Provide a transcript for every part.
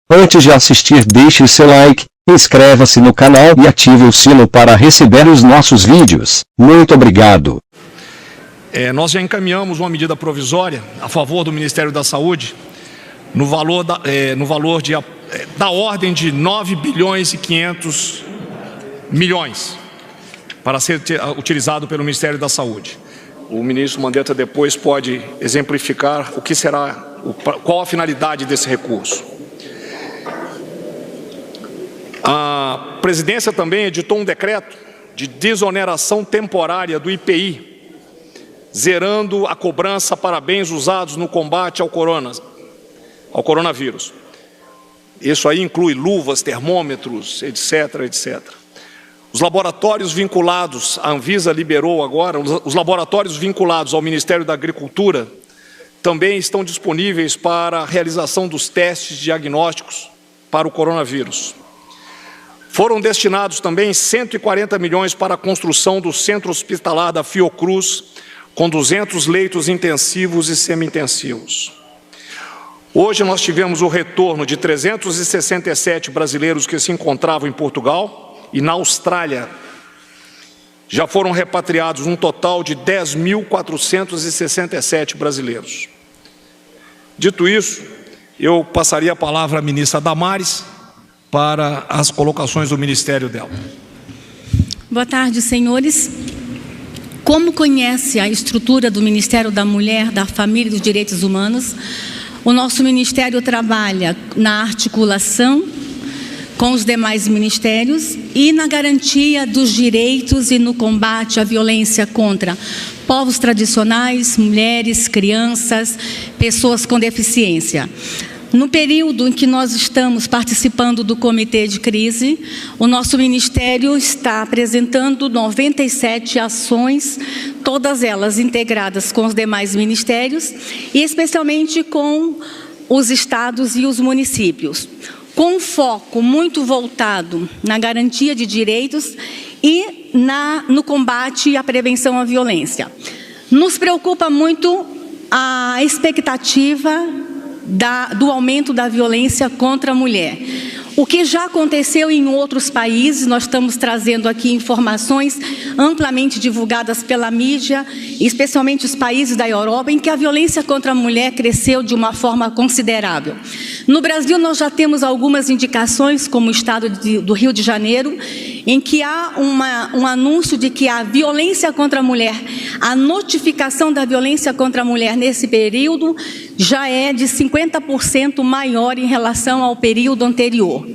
Antes de assistir, deixe o seu like, inscreva-se no canal e ative o sino para receber os nossos vídeos. Muito obrigado. Nós já encaminhamos uma medida provisória a favor do Ministério da Saúde no valor da ordem de 9 bilhões e 500 milhões para ser utilizado pelo Ministério da Saúde. O ministro Mandetta depois pode exemplificar o que será, qual a finalidade desse recurso. A presidência também editou um decreto de desoneração temporária do IPI, zerando a cobrança para bens usados no combate ao coronavírus. Isso aí inclui luvas, termômetros, etc, etc. Os laboratórios vinculados, a Anvisa liberou agora, os laboratórios vinculados ao Ministério da Agricultura também estão disponíveis para a realização dos testes diagnósticos para o coronavírus. Foram destinados também 140 milhões para a construção do centro hospitalar da Fiocruz, com 200 leitos intensivos e semi-intensivos. Hoje nós tivemos o retorno de 367 brasileiros que se encontravam em Portugal e na Austrália. Já foram repatriados um total de 10.467 brasileiros. Dito isso, eu passaria a palavra à ministra Damares para as colocações do ministério dela. Boa tarde, senhores. Como conhece a estrutura do Ministério da Mulher, da Família e dos Direitos Humanos, o nosso ministério trabalha na articulação com os demais ministérios e na garantia dos direitos e no combate à violência contra povos tradicionais, mulheres, crianças, pessoas com deficiência. No período em que nós estamos participando do comitê de crise, o nosso ministério está apresentando 97 ações, todas elas integradas com os demais ministérios e especialmente com os estados e os municípios, com um foco muito voltado na garantia de direitos e no combate e a prevenção à violência. Nos preocupa muito a expectativa do aumento da violência contra a mulher. O que já aconteceu em outros países, nós estamos trazendo aqui informações amplamente divulgadas pela mídia, especialmente os países da Europa, em que a violência contra a mulher cresceu de uma forma considerável. No Brasil, nós já temos algumas indicações, como o estado do Rio de Janeiro, em que há um anúncio de que a violência contra a mulher, a notificação da violência contra a mulher nesse período já é de 50% maior em relação ao período anterior.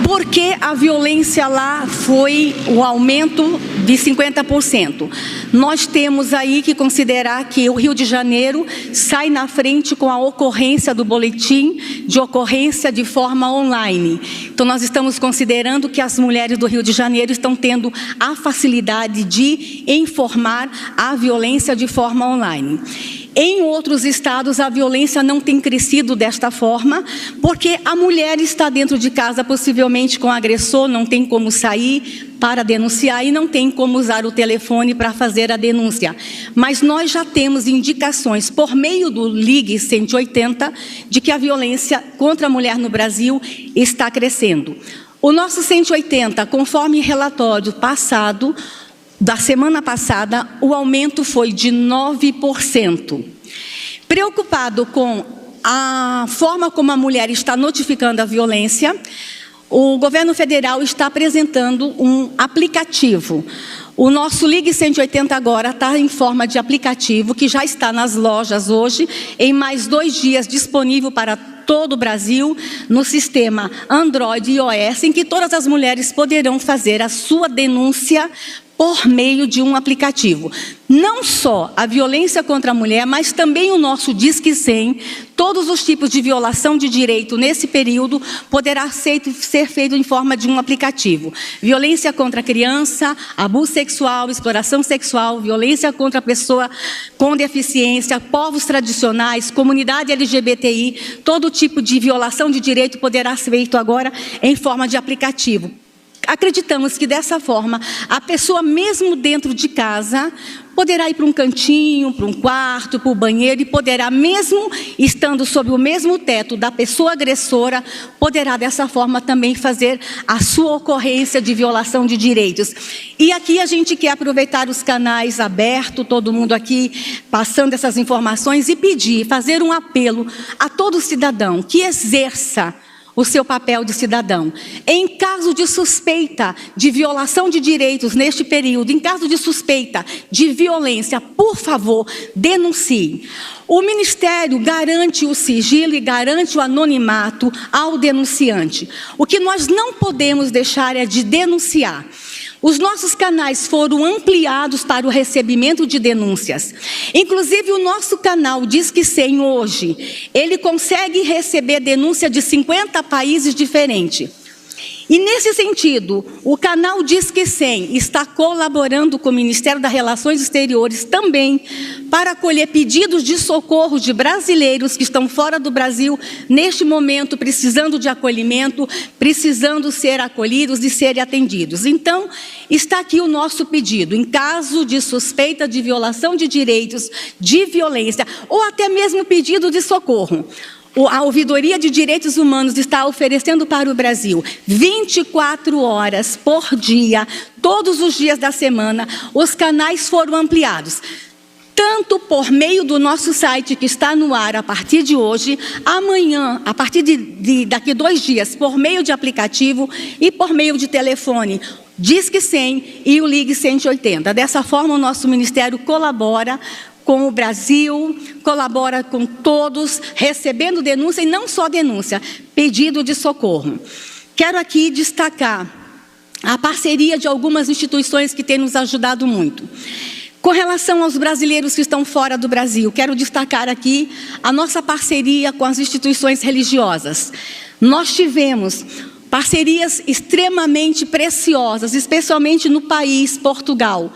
Por que a violência lá foi o aumento de 50%? Nós temos aí que considerar que o Rio de Janeiro sai na frente com a ocorrência do boletim de ocorrência de forma online. Então, nós estamos considerando que as mulheres do Rio de Janeiro estão tendo a facilidade de informar a violência de forma online. Em outros estados, a violência não tem crescido desta forma, porque a mulher está dentro de casa, possivelmente com o agressor, não tem como sair para denunciar e não tem como usar o telefone para fazer a denúncia. Mas nós já temos indicações, por meio do Ligue 180, de que a violência contra a mulher no Brasil está crescendo. O nosso 180, conforme relatório passado, da semana passada, o aumento foi de 9%. Preocupado com a forma como a mulher está notificando a violência, o governo federal está apresentando um aplicativo. O nosso Ligue 180 agora está em forma de aplicativo, que já está nas lojas hoje, em mais 2 dias disponível para todo o Brasil, no sistema Android e iOS, em que todas as mulheres poderão fazer a sua denúncia por meio de um aplicativo. Não só a violência contra a mulher, mas também o nosso Disque 100, todos os tipos de violação de direito nesse período poderá ser feito em forma de um aplicativo. Violência contra a criança, abuso sexual, exploração sexual, violência contra a pessoa com deficiência, povos tradicionais, comunidade LGBTI, todo tipo de violação de direito poderá ser feito agora em forma de aplicativo. Acreditamos que dessa forma, a pessoa mesmo dentro de casa poderá ir para um cantinho, para um quarto, para o banheiro e poderá, mesmo estando sob o mesmo teto da pessoa agressora, poderá dessa forma também fazer a sua ocorrência de violação de direitos. E aqui a gente quer aproveitar os canais abertos, todo mundo aqui passando essas informações e pedir, fazer um apelo a todo cidadão que exerça o seu papel de cidadão. Em caso de suspeita de violação de direitos neste período, em caso de suspeita de violência, por favor, denuncie. O Ministério garante o sigilo e garante o anonimato ao denunciante. O que nós não podemos deixar é de denunciar. Os nossos canais foram ampliados para o recebimento de denúncias. Inclusive, o nosso canal Disque 100 hoje, ele consegue receber denúncia de 50 países diferentes. E nesse sentido, o canal Disque 100 está colaborando com o Ministério das Relações Exteriores também para acolher pedidos de socorro de brasileiros que estão fora do Brasil, neste momento precisando de acolhimento, precisando ser acolhidos e serem atendidos. Então, está aqui o nosso pedido, em caso de suspeita de violação de direitos, de violência, ou até mesmo pedido de socorro. A Ouvidoria de Direitos Humanos está oferecendo para o Brasil 24 horas por dia, todos os dias da semana. Os canais foram ampliados, tanto por meio do nosso site, que está no ar a partir de hoje, amanhã, a partir daqui 2 dias, por meio de aplicativo e por meio de telefone. Disque 100 e o Ligue 180. Dessa forma, o nosso Ministério colabora com o Brasil, colabora com todos, recebendo denúncia, e não só denúncia, pedido de socorro. Quero aqui destacar a parceria de algumas instituições que têm nos ajudado muito. Com relação aos brasileiros que estão fora do Brasil, quero destacar aqui a nossa parceria com as instituições religiosas. Nós tivemos parcerias extremamente preciosas, especialmente no país Portugal,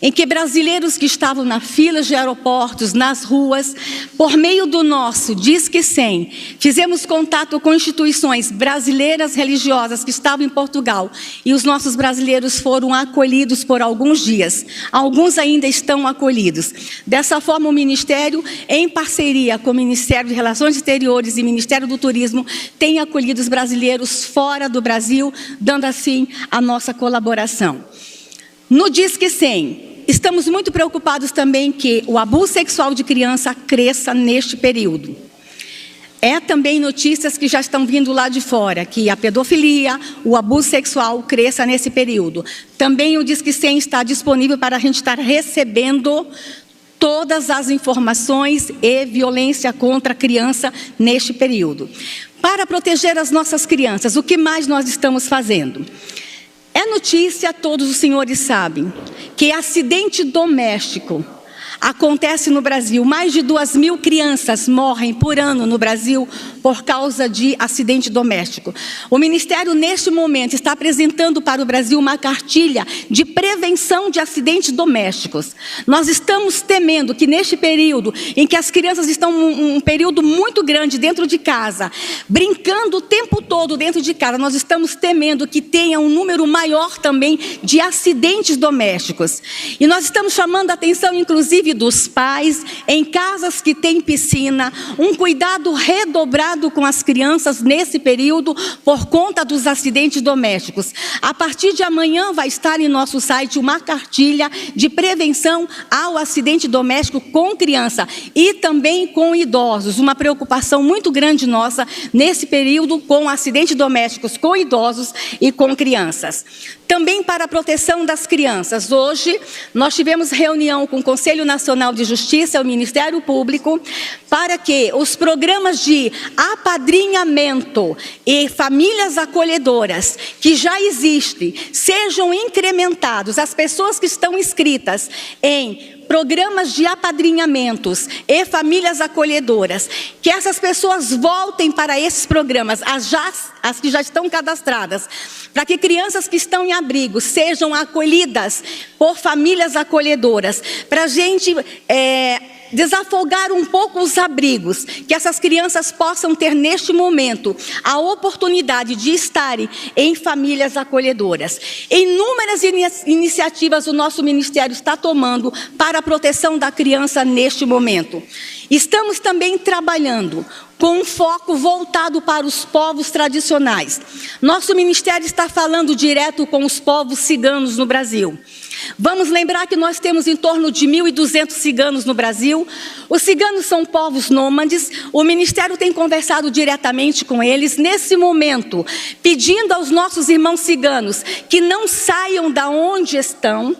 em que brasileiros que estavam na fila de aeroportos, nas ruas, por meio do nosso Disque 100, fizemos contato com instituições brasileiras religiosas que estavam em Portugal, e os nossos brasileiros foram acolhidos por alguns dias. Alguns ainda estão acolhidos. Dessa forma, o Ministério, em parceria com o Ministério de Relações Exteriores e Ministério do Turismo, tem acolhido os brasileiros fora do Brasil, dando assim a nossa colaboração. No Disque 100, estamos muito preocupados também que o abuso sexual de criança cresça neste período. É também notícias que já estão vindo lá de fora, que a pedofilia, o abuso sexual cresça nesse período. Também o Disque 100 está disponível para a gente estar recebendo todas as informações e violência contra a criança neste período. Para proteger as nossas crianças, o que mais nós estamos fazendo? É notícia, todos os senhores sabem, que acidente doméstico acontece no Brasil. Mais de 2.000 crianças morrem por ano no Brasil por causa de acidente doméstico. O Ministério, neste momento, está apresentando para o Brasil uma cartilha de prevenção de acidentes domésticos. Nós estamos temendo que neste período, em que as crianças estão um período muito grande dentro de casa, brincando o tempo todo dentro de casa, nós estamos temendo que tenha um número maior também de acidentes domésticos. E nós estamos chamando a atenção, inclusive, dos pais, em casas que têm piscina, um cuidado redobrado com as crianças nesse período por conta dos acidentes domésticos. A partir de amanhã vai estar em nosso site uma cartilha de prevenção ao acidente doméstico com criança e também com idosos. Uma preocupação muito grande nossa nesse período com acidentes domésticos com idosos e com crianças. Também para a proteção das crianças. Hoje, nós tivemos reunião com o Conselho Nacional de Justiça, o Ministério Público, para que os programas de apadrinhamento e famílias acolhedoras que já existem sejam incrementados. As pessoas que estão inscritas em programas de apadrinhamentos e famílias acolhedoras, que essas pessoas voltem para esses programas, as que já estão cadastradas, para que crianças que estão em abrigo sejam acolhidas por famílias acolhedoras, para a gente desafogar um pouco os abrigos, que essas crianças possam ter neste momento a oportunidade de estarem em famílias acolhedoras. Inúmeras iniciativas o nosso Ministério está tomando para a proteção da criança neste momento. Estamos também trabalhando com um foco voltado para os povos tradicionais. Nosso Ministério está falando direto com os povos ciganos no Brasil. Vamos lembrar que nós temos em torno de 1.200 ciganos no Brasil. Os ciganos são povos nômades. O Ministério tem conversado diretamente com eles nesse momento, pedindo aos nossos irmãos ciganos que não saiam da onde estão,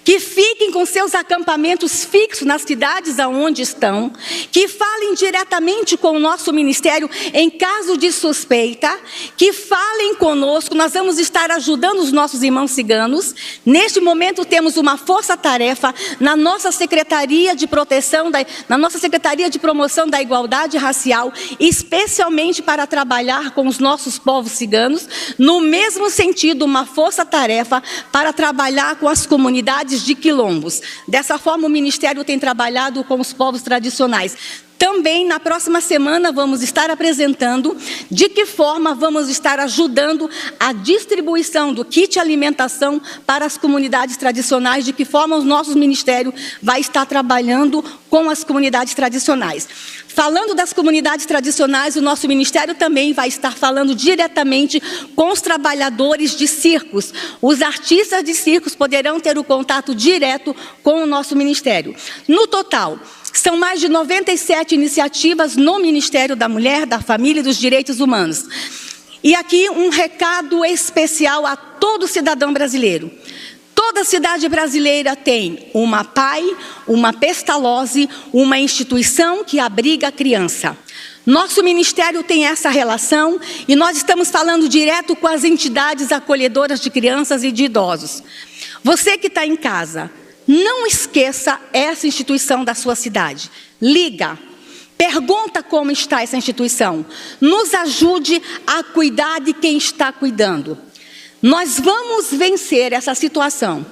que fiquem com seus acampamentos fixos nas cidades aonde estão, que falem diretamente com o nosso Ministério em caso de suspeita, que falem conosco. Nós vamos estar ajudando os nossos irmãos ciganos. Neste momento temos uma força-tarefa na nossa Secretaria de Promoção da Igualdade Racial, especialmente para trabalhar com os nossos povos ciganos. No mesmo sentido, uma força-tarefa para trabalhar com as comunidades de quilombos. Dessa forma, o Ministério tem trabalhado com os povos tradicionais. Também, na próxima semana, vamos estar apresentando de que forma vamos estar ajudando a distribuição do kit alimentação para as comunidades tradicionais, de que forma o nosso Ministério vai estar trabalhando com as comunidades tradicionais. Falando das comunidades tradicionais, o nosso Ministério também vai estar falando diretamente com os trabalhadores de circos. Os artistas de circos poderão ter o contato direto com o nosso Ministério. No total, são mais de 97 iniciativas no Ministério da Mulher, da Família e dos Direitos Humanos. E aqui um recado especial a todo cidadão brasileiro. Toda cidade brasileira tem uma PAI, uma Pestalozzi, uma instituição que abriga a criança. Nosso Ministério tem essa relação e nós estamos falando direto com as entidades acolhedoras de crianças e de idosos. Você que está em casa, não esqueça essa instituição da sua cidade. Liga. Pergunta como está essa instituição. Nos ajude a cuidar de quem está cuidando. Nós vamos vencer essa situação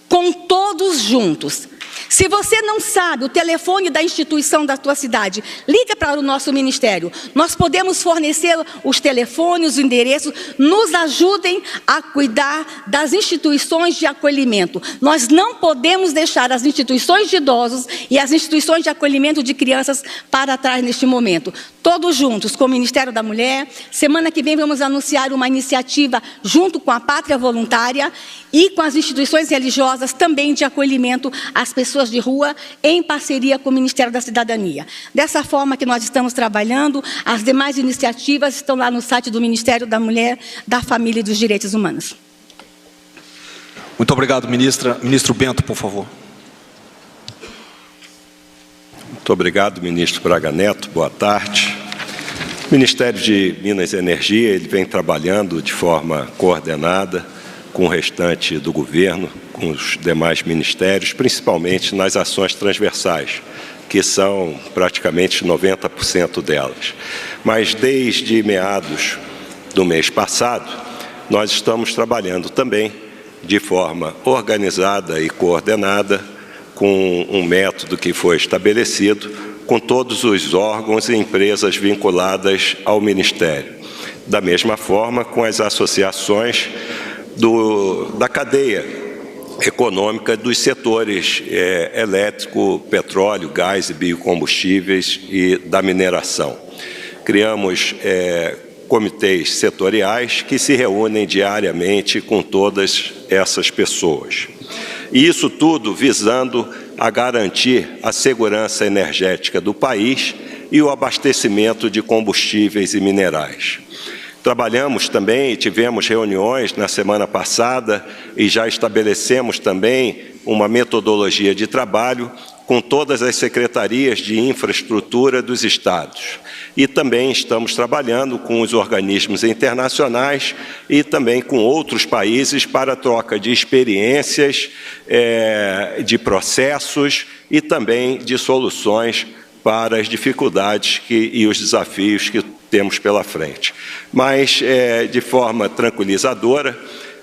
com todos juntos. Se você não sabe o telefone da instituição da tua cidade, liga para o nosso Ministério. Nós podemos fornecer os telefones, os endereços. Nos ajudem a cuidar das instituições de acolhimento. Nós não podemos deixar as instituições de idosos e as instituições de acolhimento de crianças para trás neste momento. Todos juntos, com o Ministério da Mulher. Semana que vem vamos anunciar uma iniciativa junto com a Pátria Voluntária e com as instituições religiosas também de acolhimento às pessoas de rua, em parceria com o Ministério da Cidadania. Dessa forma que nós estamos trabalhando, as demais iniciativas estão lá no site do Ministério da Mulher, da Família e dos Direitos Humanos. Muito obrigado, ministra. Ministro Bento, por favor. Muito obrigado, ministro Braga Neto. Boa tarde. O Ministério de Minas e Energia ele vem trabalhando de forma coordenada com o restante do governo, com os demais ministérios, principalmente nas ações transversais, que são praticamente 90% delas. Mas desde meados do mês passado, nós estamos trabalhando também de forma organizada e coordenada, com um método que foi estabelecido com todos os órgãos e empresas vinculadas ao Ministério. Da mesma forma, com as associações da cadeia econômica dos setores elétrico, petróleo, gás e biocombustíveis e da mineração. Criamos comitês setoriais que se reúnem diariamente com todas essas pessoas. E isso tudo visando a garantir a segurança energética do país e o abastecimento de combustíveis e minerais. Trabalhamos também e tivemos reuniões na semana passada e já estabelecemos também uma metodologia de trabalho com todas as secretarias de infraestrutura dos estados. E também estamos trabalhando com os organismos internacionais e também com outros países para a troca de experiências, de processos e também de soluções para as dificuldades e os desafios que temos pela frente. Mas, de forma tranquilizadora,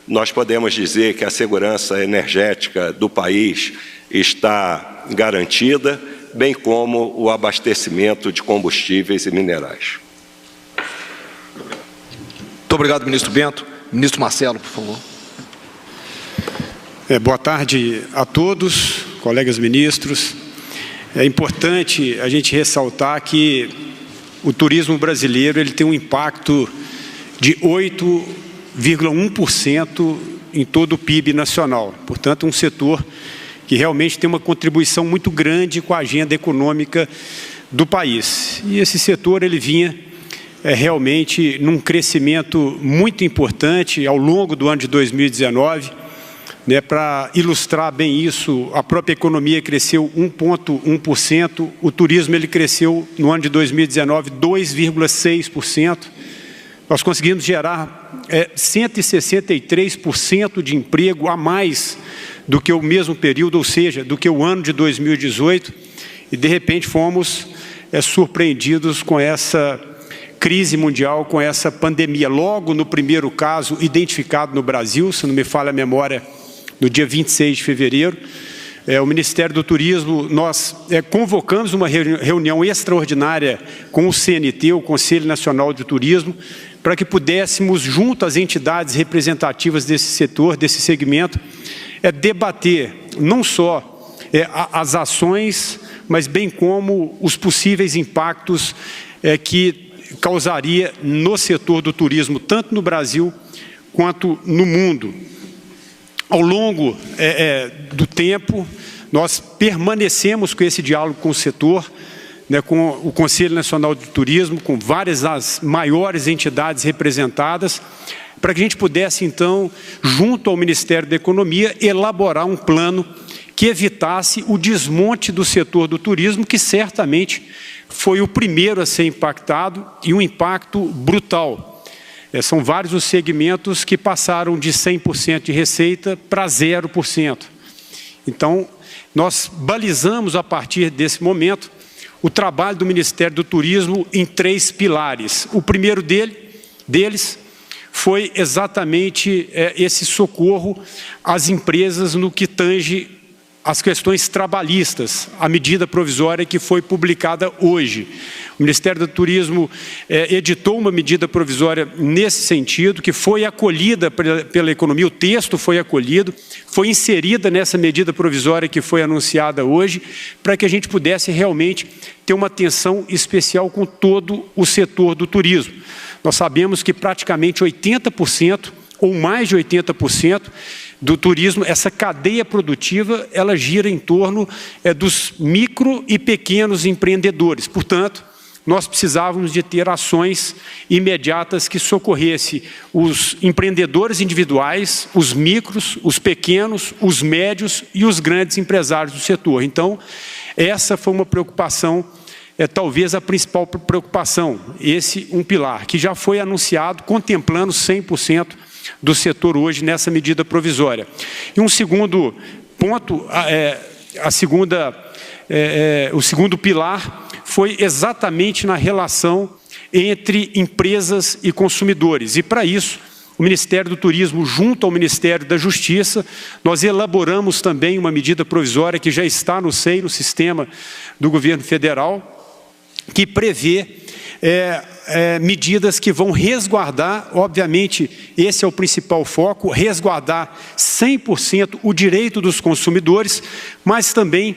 nós podemos dizer que a segurança energética do país está garantida bem como o abastecimento de combustíveis e minerais. Muito obrigado, ministro Bento. Ministro Marcelo, por favor. Boa tarde a todos, colegas ministros. É importante a gente ressaltar que o turismo brasileiro ele tem um impacto de 8,1% em todo o PIB nacional. Portanto, um setor que realmente tem uma contribuição muito grande com a agenda econômica do país. E esse setor ele vinha realmente num crescimento muito importante ao longo do ano de 2019. Para ilustrar bem isso, a própria economia cresceu 1,1%, o turismo ele cresceu no ano de 2019 2,6%. Nós conseguimos gerar 163% de emprego a mais do que o mesmo período, ou seja, do que o ano de 2018, e de repente fomos surpreendidos com essa crise mundial, com essa pandemia. Logo no primeiro caso identificado no Brasil, se não me falha a memória, no dia 26 de fevereiro, o Ministério do Turismo, nós convocamos uma reunião extraordinária com o CNT, o Conselho Nacional de Turismo, para que pudéssemos, junto às entidades representativas desse setor, desse segmento, debater não só as ações, mas bem como os possíveis impactos que causaria no setor do turismo, tanto no Brasil quanto no mundo. Ao longo do tempo, nós permanecemos com esse diálogo com o setor, com o Conselho Nacional de Turismo, com várias das maiores entidades representadas, para que a gente pudesse, então, junto ao Ministério da Economia, elaborar um plano que evitasse o desmonte do setor do turismo, que certamente foi o primeiro a ser impactado e um impacto brutal. São vários os segmentos que passaram de 100% de receita para 0%. Então, nós balizamos a partir desse momento o trabalho do Ministério do Turismo em 3 pilares. O primeiro deles foi exatamente esse socorro às empresas no que tange as questões trabalhistas, a medida provisória que foi publicada hoje. O Ministério do Turismo editou uma medida provisória nesse sentido, que foi acolhida pela economia, o texto foi acolhido, foi inserida nessa medida provisória que foi anunciada hoje, para que a gente pudesse realmente ter uma atenção especial com todo o setor do turismo. Nós sabemos que praticamente 80%, ou mais de 80%, do turismo, essa cadeia produtiva, ela gira em torno dos micro e pequenos empreendedores. Portanto, nós precisávamos de ter ações imediatas que socorressem os empreendedores individuais, os micros, os pequenos, os médios e os grandes empresários do setor. Então, essa foi uma preocupação, talvez a principal preocupação, esse um pilar, que já foi anunciado, contemplando 100% do setor hoje nessa medida provisória. E um segundo ponto, o segundo pilar foi exatamente na relação entre empresas e consumidores. E para isso, o Ministério do Turismo, junto ao Ministério da Justiça, nós elaboramos também uma medida provisória que já está no SEI, no sistema do governo federal, que prevê medidas que vão resguardar, obviamente, esse é o principal foco, resguardar 100% o direito dos consumidores, mas também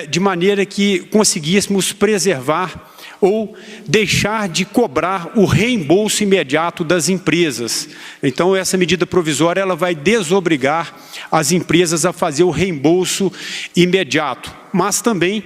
de maneira que conseguíssemos preservar ou deixar de cobrar o reembolso imediato das empresas. Então, essa medida provisória ela vai desobrigar as empresas a fazer o reembolso imediato, mas também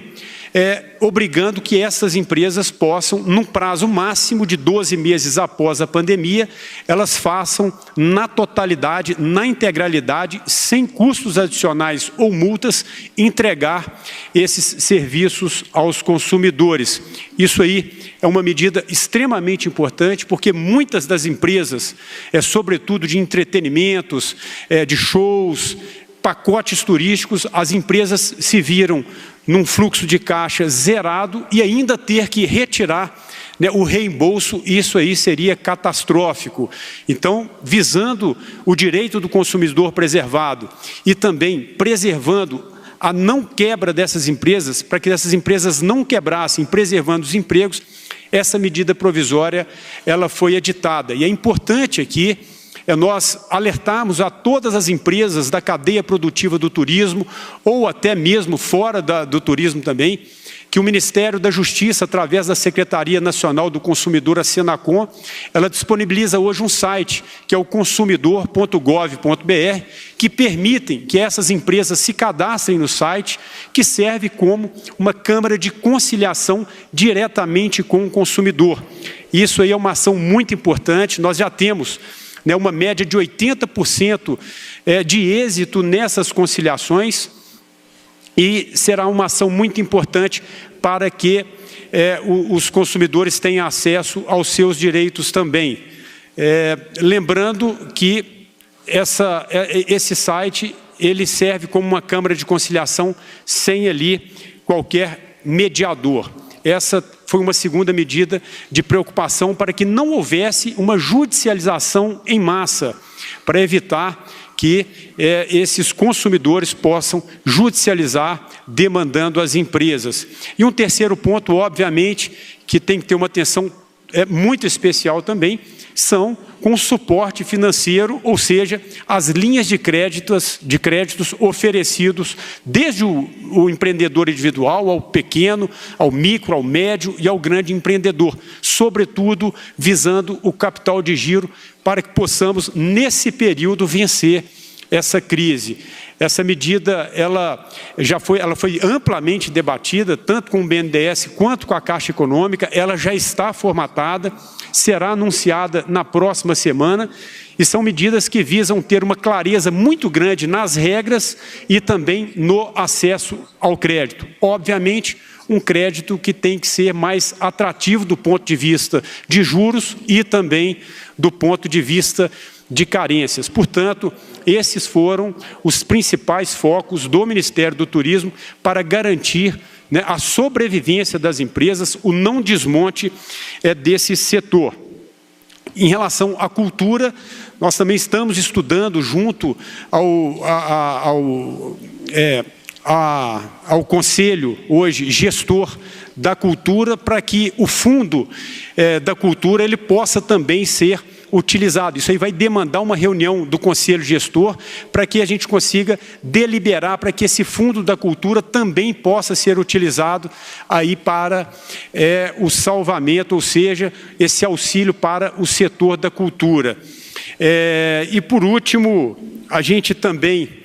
obrigando que essas empresas possam, num prazo máximo de 12 meses após a pandemia, elas façam na totalidade, na integralidade, sem custos adicionais ou multas, entregar esses serviços aos consumidores. Isso aí é uma medida extremamente importante, porque muitas das empresas, sobretudo de entretenimentos, de shows, pacotes turísticos, as empresas se viram num fluxo de caixa zerado e ainda ter que retirar o reembolso, isso aí seria catastrófico. Então, visando o direito do consumidor preservado e também preservando a não quebra dessas empresas, para que essas empresas não quebrassem, preservando os empregos, essa medida provisória ela foi editada. E é importante aqui nós alertarmos a todas as empresas da cadeia produtiva do turismo, ou até mesmo fora do turismo também, que o Ministério da Justiça, através da Secretaria Nacional do Consumidor, a Senacom, ela disponibiliza hoje um site, que é o consumidor.gov.br, que permitem que essas empresas se cadastrem no site, que serve como uma câmara de conciliação diretamente com o consumidor. Isso aí é uma ação muito importante, nós já temos uma média de 80% de êxito nessas conciliações, e será uma ação muito importante para que os consumidores tenham acesso aos seus direitos também. Lembrando que esse site ele serve como uma câmara de conciliação sem ali qualquer mediador. Essa foi uma segunda medida de preocupação para que não houvesse uma judicialização em massa, para evitar que esses consumidores possam judicializar demandando as empresas. E um terceiro ponto, obviamente, que tem que ter uma atenção muito especial também, são com suporte financeiro, ou seja, as linhas de créditos oferecidos desde o empreendedor individual ao pequeno, ao micro, ao médio e ao grande empreendedor, sobretudo visando o capital de giro para que possamos, nesse período, vencer essa crise. Essa medida ela foi amplamente debatida, tanto com o BNDES quanto com a Caixa Econômica, ela já está formatada, será anunciada na próxima semana, e são medidas que visam ter uma clareza muito grande nas regras e também no acesso ao crédito. Obviamente, um crédito que tem que ser mais atrativo do ponto de vista de juros e também do ponto de vista de carências. Portanto, esses foram os principais focos do Ministério do Turismo para garantir a sobrevivência das empresas, o não desmonte desse setor. Em relação à cultura, nós também estamos estudando junto ao Conselho, hoje, gestor da cultura, para que o fundo da cultura ele possa também ser utilizado. Isso aí vai demandar uma reunião do Conselho Gestor para que a gente consiga deliberar para que esse fundo da cultura também possa ser utilizado aí para o salvamento, ou seja, esse auxílio para o setor da cultura. E por último, a gente também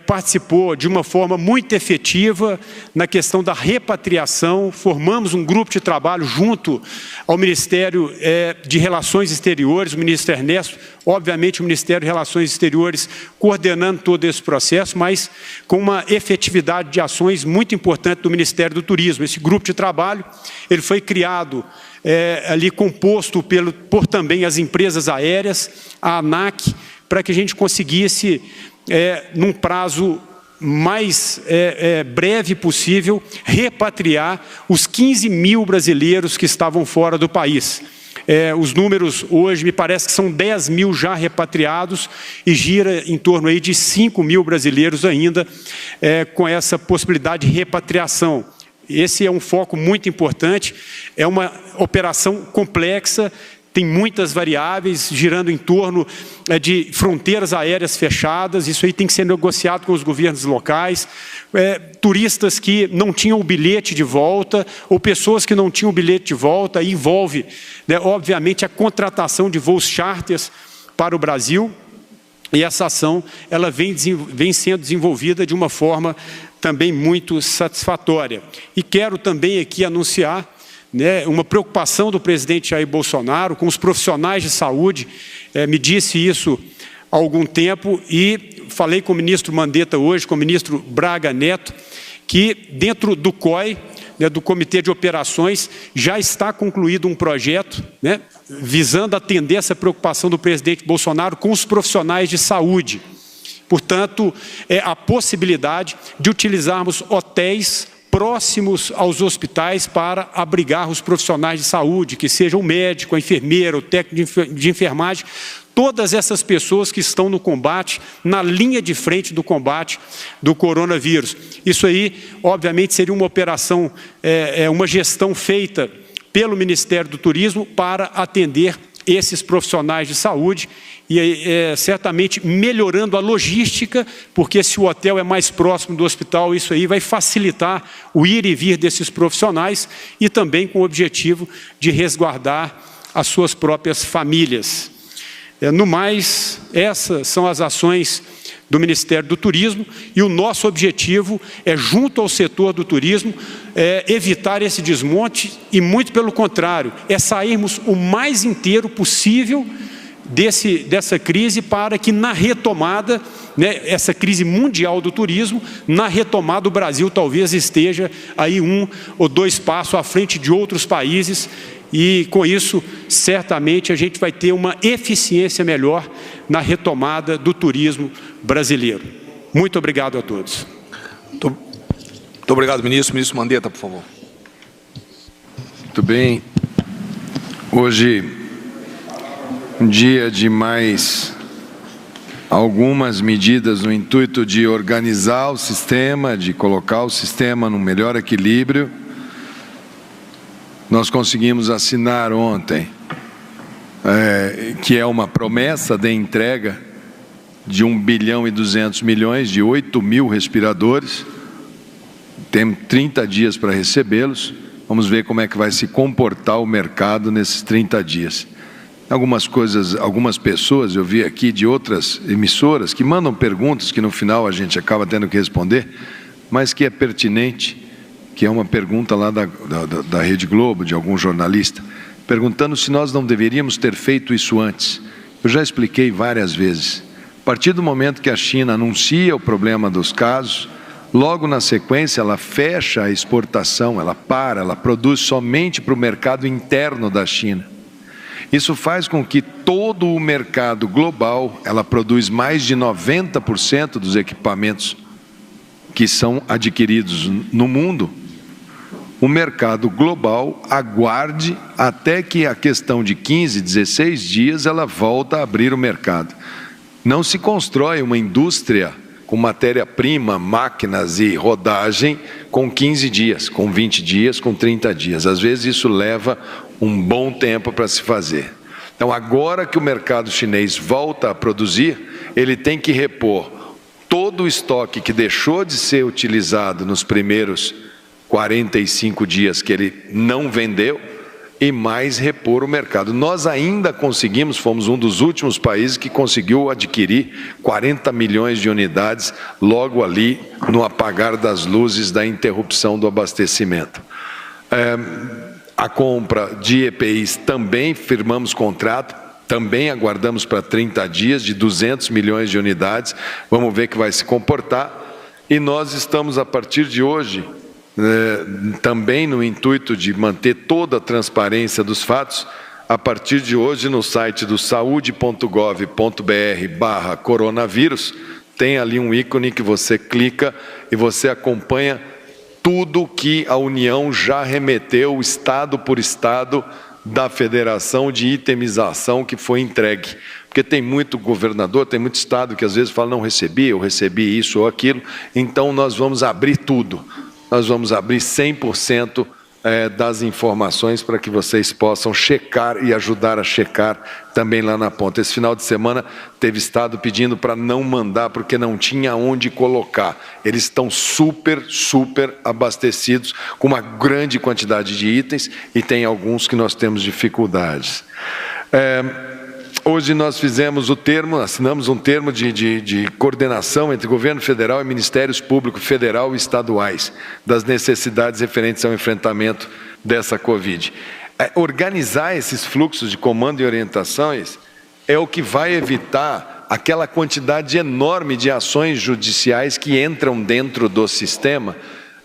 participou de uma forma muito efetiva na questão da repatriação, formamos um grupo de trabalho junto ao Ministério de Relações Exteriores, o ministro Ernesto, obviamente o Ministério de Relações Exteriores coordenando todo esse processo, mas com uma efetividade de ações muito importante do Ministério do Turismo. Esse grupo de trabalho ele foi criado ali composto por também as empresas aéreas, a ANAC, para que a gente conseguisse num prazo mais breve possível, repatriar os 15 mil brasileiros que estavam fora do país. Os números hoje me parece que são 10 mil já repatriados e gira em torno aí de 5 mil brasileiros ainda com essa possibilidade de repatriação. Esse é um foco muito importante, é uma operação complexa, tem muitas variáveis girando em torno de fronteiras aéreas fechadas, isso aí tem que ser negociado com os governos locais, turistas que não tinham o bilhete de volta, ou pessoas que não tinham o bilhete de volta, aí envolve, obviamente, a contratação de voos charters para o Brasil, e essa ação ela vem sendo desenvolvida de uma forma também muito satisfatória. E quero também aqui anunciar uma preocupação do presidente Jair Bolsonaro com os profissionais de saúde, me disse isso há algum tempo e falei com o ministro Mandetta hoje, com o ministro Braga Neto, que dentro do COI, do Comitê de Operações, já está concluído um projeto visando atender essa preocupação do presidente Bolsonaro com os profissionais de saúde. Portanto, a possibilidade de utilizarmos hotéis próximos aos hospitais para abrigar os profissionais de saúde, que seja o médico, a enfermeira, o técnico de enfermagem, todas essas pessoas que estão no combate, na linha de frente do combate do coronavírus. Isso aí, obviamente, seria uma operação, uma gestão feita pelo Ministério do Turismo para atender esses profissionais de saúde e certamente melhorando a logística, porque se o hotel é mais próximo do hospital, isso aí vai facilitar o ir e vir desses profissionais e também com o objetivo de resguardar as suas próprias famílias. No mais, essas são as ações do Ministério do Turismo e o nosso objetivo é, junto ao setor do turismo, evitar esse desmonte e, muito pelo contrário, sairmos o mais inteiro possível dessa crise para que na retomada, essa crise mundial do turismo, na retomada o Brasil talvez esteja aí 1 ou 2 passos à frente de outros países e com isso certamente a gente vai ter uma eficiência melhor na retomada do turismo brasileiro. Muito obrigado a todos. Muito obrigado, ministro. Ministro Mandetta, por favor. Muito bem. Hoje, um dia de mais algumas medidas no intuito de organizar o sistema, de colocar o sistema num melhor equilíbrio. Nós conseguimos assinar ontem, que é uma promessa de entrega de 1 bilhão e 200 milhões, de 8 mil respiradores. Temos 30 dias para recebê-los. Vamos ver como é que vai se comportar o mercado nesses 30 dias. Algumas coisas, algumas pessoas, eu vi aqui de outras emissoras, que mandam perguntas que no final a gente acaba tendo que responder, mas que é pertinente, que é uma pergunta lá da Rede Globo, de algum jornalista, perguntando se nós não deveríamos ter feito isso antes. Eu já expliquei várias vezes. A partir do momento que a China anuncia o problema dos casos, logo na sequência ela fecha a exportação, ela produz somente para o mercado interno da China. Isso faz com que todo o mercado global, ela produz mais de 90% dos equipamentos que são adquiridos no mundo, o mercado global aguarde até que a questão de 15, 16 dias ela volta a abrir o mercado. Não se constrói uma indústria com matéria-prima, máquinas e rodagem com 15 dias, com 20 dias, com 30 dias. Às vezes isso leva um bom tempo para se fazer. Então, agora que o mercado chinês volta a produzir, ele tem que repor todo o estoque que deixou de ser utilizado nos primeiros 45 dias que ele não vendeu e mais repor o mercado. Nós ainda conseguimos, fomos um dos últimos países que conseguiu adquirir 40 milhões de unidades logo ali no apagar das luzes da interrupção do abastecimento. A compra de EPIs também firmamos contrato, também aguardamos para 30 dias de 200 milhões de unidades, vamos ver que vai se comportar. E nós estamos a partir de hoje, também no intuito de manter toda a transparência dos fatos, a partir de hoje no site do saude.gov.br/coronavírus, tem ali um ícone que você clica e você acompanha tudo que a União já remeteu, estado por estado, da federação de itemização que foi entregue. Porque tem muito governador, tem muito estado que às vezes fala, não recebi, eu recebi isso ou aquilo, então nós vamos abrir tudo. Nós vamos abrir 100% das informações para que vocês possam checar e ajudar a checar também lá na ponta. Esse final de semana teve estado pedindo para não mandar porque não tinha onde colocar. Eles estão super abastecidos com uma grande quantidade de itens e tem alguns que nós temos dificuldades. Hoje nós fizemos assinamos um termo de coordenação entre governo federal e ministérios públicos federal e estaduais das necessidades referentes ao enfrentamento dessa Covid. Organizar esses fluxos de comando e orientações é o que vai evitar aquela quantidade enorme de ações judiciais que entram dentro do sistema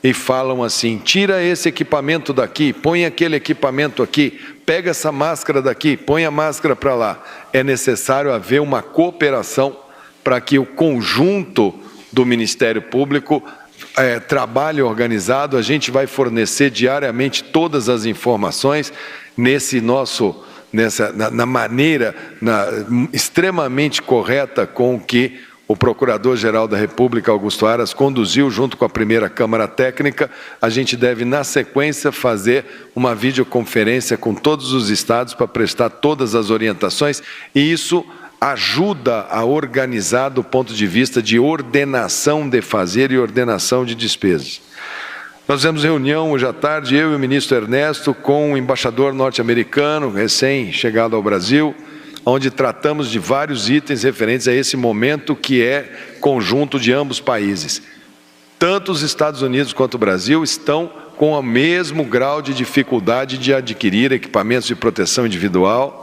e falam assim, tira esse equipamento daqui, põe aquele equipamento aqui, pega essa máscara daqui, põe a máscara para lá. É necessário haver uma cooperação para que o conjunto do Ministério Público trabalho organizado, a gente vai fornecer diariamente todas as informações na maneira extremamente correta com que o Procurador-Geral da República, Augusto Aras, conduziu junto com a primeira Câmara Técnica. A gente deve, na sequência, fazer uma videoconferência com todos os estados para prestar todas as orientações, e isso ajuda a organizar do ponto de vista de ordenação de fazer e ordenação de despesas. Nós fizemos reunião hoje à tarde, eu e o ministro Ernesto, com o embaixador norte-americano, recém-chegado ao Brasil, onde tratamos de vários itens referentes a esse momento que é conjunto de ambos países. Tanto os Estados Unidos quanto o Brasil estão com o mesmo grau de dificuldade de adquirir equipamentos de proteção individual.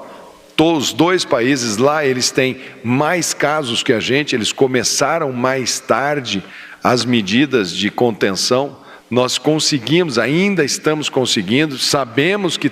Os dois países lá, eles têm mais casos que a gente, eles começaram mais tarde as medidas de contenção. Nós conseguimos, ainda estamos conseguindo, sabemos que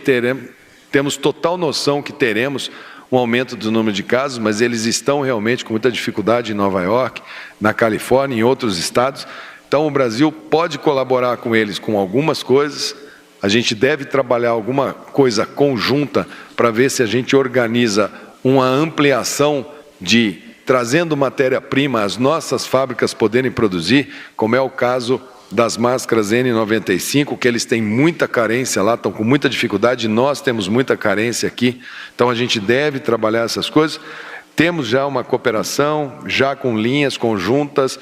temos total noção que teremos um aumento do número de casos, mas eles estão realmente com muita dificuldade em Nova York, na Califórnia e em outros estados. Então o Brasil pode colaborar com eles com algumas coisas. A gente deve trabalhar alguma coisa conjunta para ver se a gente organiza uma ampliação de trazendo matéria-prima às nossas fábricas poderem produzir, como é o caso das máscaras N95, que eles têm muita carência lá, estão com muita dificuldade, e nós temos muita carência aqui. Então a gente deve trabalhar essas coisas. Temos já uma cooperação, já com linhas conjuntas,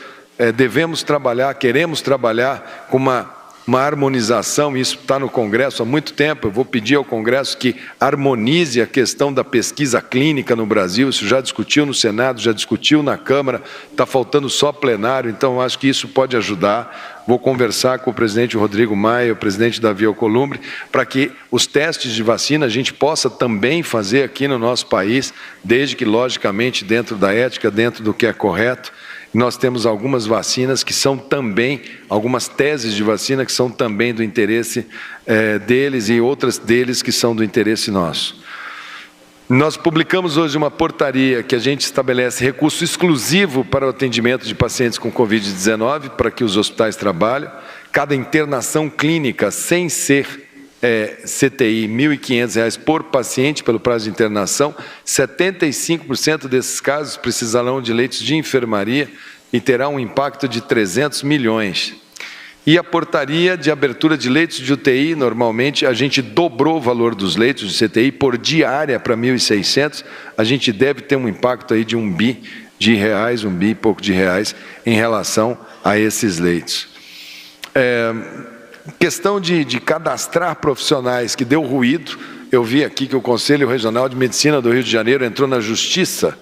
devemos trabalhar, queremos trabalhar com uma harmonização, isso está no Congresso há muito tempo. Eu vou pedir ao Congresso que harmonize a questão da pesquisa clínica no Brasil. Isso já discutiu no Senado, já discutiu na Câmara, está faltando só plenário, então eu acho que isso pode ajudar. Vou conversar com o presidente Rodrigo Maia, o presidente Davi Alcolumbre, para que os testes de vacina a gente possa também fazer aqui no nosso país, desde que, logicamente, dentro da ética, dentro do que é correto. Nós temos algumas vacinas que são também, algumas teses de vacina que são também do interesse deles e outras deles que são do interesse nosso. Nós publicamos hoje uma portaria que a gente estabelece recurso exclusivo para o atendimento de pacientes com Covid-19, para que os hospitais trabalhem. Cada internação clínica, sem ser CTI, R$ 1.500 por paciente pelo prazo de internação. 75% desses casos precisarão de leitos de enfermaria e terá um impacto de 300 milhões. E a portaria de abertura de leitos de UTI, normalmente a gente dobrou o valor dos leitos de CTI por diária para 1.600. A gente deve ter um impacto aí de R$1 bi, R$1 bi e pouco de reais em relação a esses leitos. Questão de cadastrar profissionais que deu ruído. Eu vi aqui que o Conselho Regional de Medicina do Rio de Janeiro entrou na Justiça,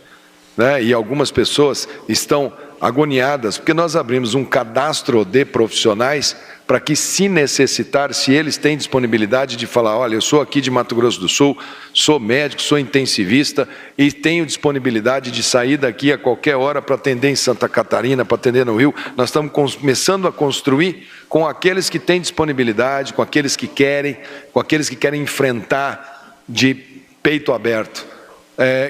né, e algumas pessoas estão agoniadas, porque nós abrimos um cadastro de profissionais para que, se necessitar, se eles têm disponibilidade de falar, olha, eu sou aqui de Mato Grosso do Sul, sou médico, sou intensivista e tenho disponibilidade de sair daqui a qualquer hora para atender em Santa Catarina, para atender no Rio. Nós estamos começando a construir com aqueles que têm disponibilidade, com aqueles que querem enfrentar de peito aberto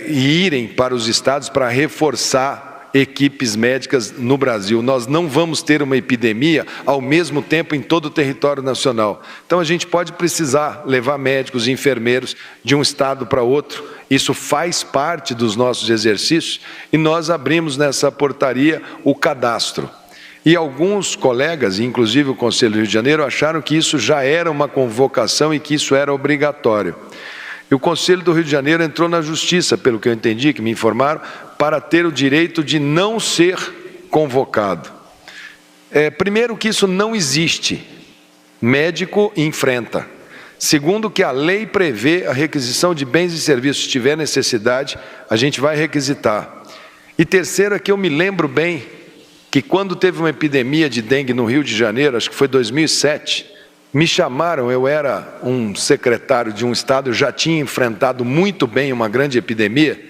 e irem para os estados para reforçar equipes médicas no Brasil. Nós não vamos ter uma epidemia ao mesmo tempo em todo o território nacional. Então a gente pode precisar levar médicos e enfermeiros de um estado para outro. Isso faz parte dos nossos exercícios e nós abrimos nessa portaria o cadastro. E alguns colegas, inclusive o Conselho do Rio de Janeiro, acharam que isso já era uma convocação e que isso era obrigatório. E o Conselho do Rio de Janeiro entrou na Justiça, pelo que eu entendi, que me informaram, para ter o direito de não ser convocado. Primeiro, que isso não existe. Médico enfrenta. Segundo, que a lei prevê a requisição de bens e serviços. Se tiver necessidade, a gente vai requisitar. E terceiro, é que eu me lembro bem que quando teve uma epidemia de dengue no Rio de Janeiro, acho que foi 2007, me chamaram, eu era um secretário de um estado, eu já tinha enfrentado muito bem uma grande epidemia,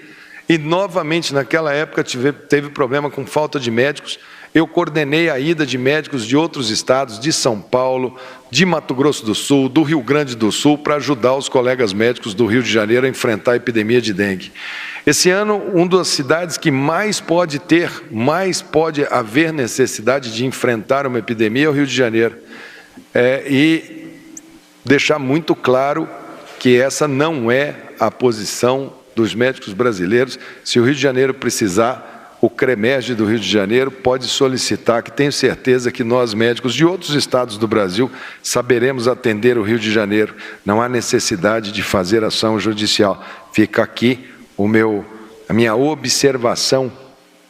e novamente naquela época teve problema com falta de médicos, eu coordenei a ida de médicos de outros estados, de São Paulo, de Mato Grosso do Sul, do Rio Grande do Sul, para ajudar os colegas médicos do Rio de Janeiro a enfrentar a epidemia de dengue. Esse ano, uma das cidades que mais pode haver necessidade de enfrentar uma epidemia é o Rio de Janeiro. E deixar muito claro que essa não é a posição dos médicos brasileiros. Se o Rio de Janeiro precisar, o CREMERG do Rio de Janeiro pode solicitar, que tenho certeza que nós, médicos de outros estados do Brasil, saberemos atender o Rio de Janeiro. Não há necessidade de fazer ação judicial. Fica aqui a minha observação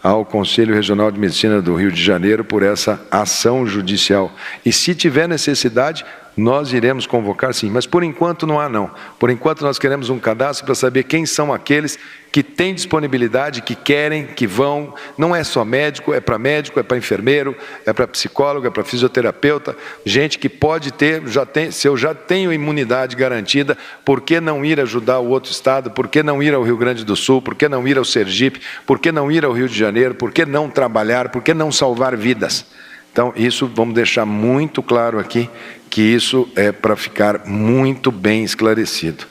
ao Conselho Regional de Medicina do Rio de Janeiro por essa ação judicial. E se tiver necessidade, nós iremos convocar sim, mas por enquanto não há não. Por enquanto nós queremos um cadastro para saber quem são aqueles que têm disponibilidade, que querem, que vão. Não é só médico, é para enfermeiro, é para psicólogo, é para fisioterapeuta, gente que pode ter, se eu já tenho imunidade garantida, por que não ir ajudar o outro estado? Por que não ir ao Rio Grande do Sul? Por que não ir ao Sergipe? Por que não ir ao Rio de Janeiro? Por que não trabalhar? Por que não salvar vidas? Então, isso vamos deixar muito claro aqui, que isso é para ficar muito bem esclarecido.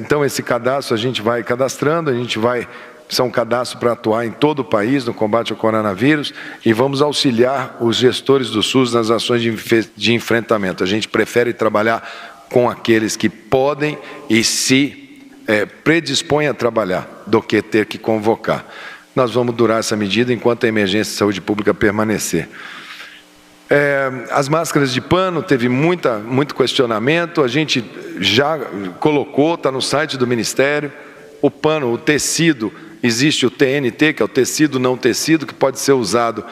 Então, esse cadastro a gente vai cadastrando, isso é um cadastro para atuar em todo o país no combate ao coronavírus e vamos auxiliar os gestores do SUS nas ações de enfrentamento. A gente prefere trabalhar com aqueles que podem e se predispõem a trabalhar do que ter que convocar. Nós vamos durar essa medida enquanto a emergência de saúde pública permanecer. As máscaras de pano, teve muito questionamento, a gente já colocou, está no site do Ministério, o pano, o tecido, existe o TNT, que é o tecido não tecido, que pode ser usado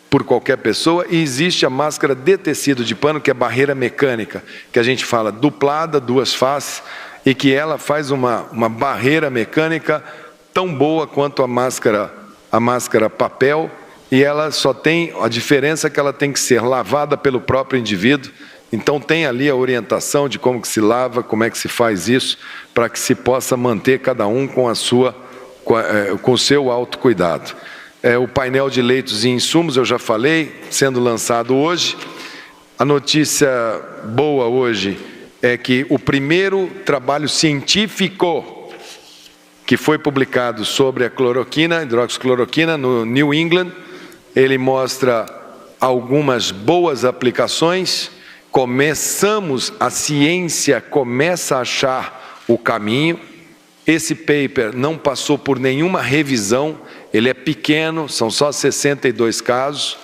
por qualquer pessoa, e existe a máscara de tecido de pano, que é barreira mecânica, que a gente fala duplada, duas faces, e que ela faz uma barreira mecânica tão boa quanto a máscara papel, e ela só tem, a diferença é que ela tem que ser lavada pelo próprio indivíduo, então tem ali a orientação de como que se lava, como é que se faz isso, para que se possa manter cada um com o seu autocuidado. O painel de leitos e insumos, eu já falei, sendo lançado hoje. A notícia boa hoje é que o primeiro trabalho científico que foi publicado sobre a cloroquina, hidroxicloroquina, no New England, ele mostra algumas boas aplicações. A ciência começa a achar o caminho. Esse paper não passou por nenhuma revisão, ele é pequeno, são só 62 casos.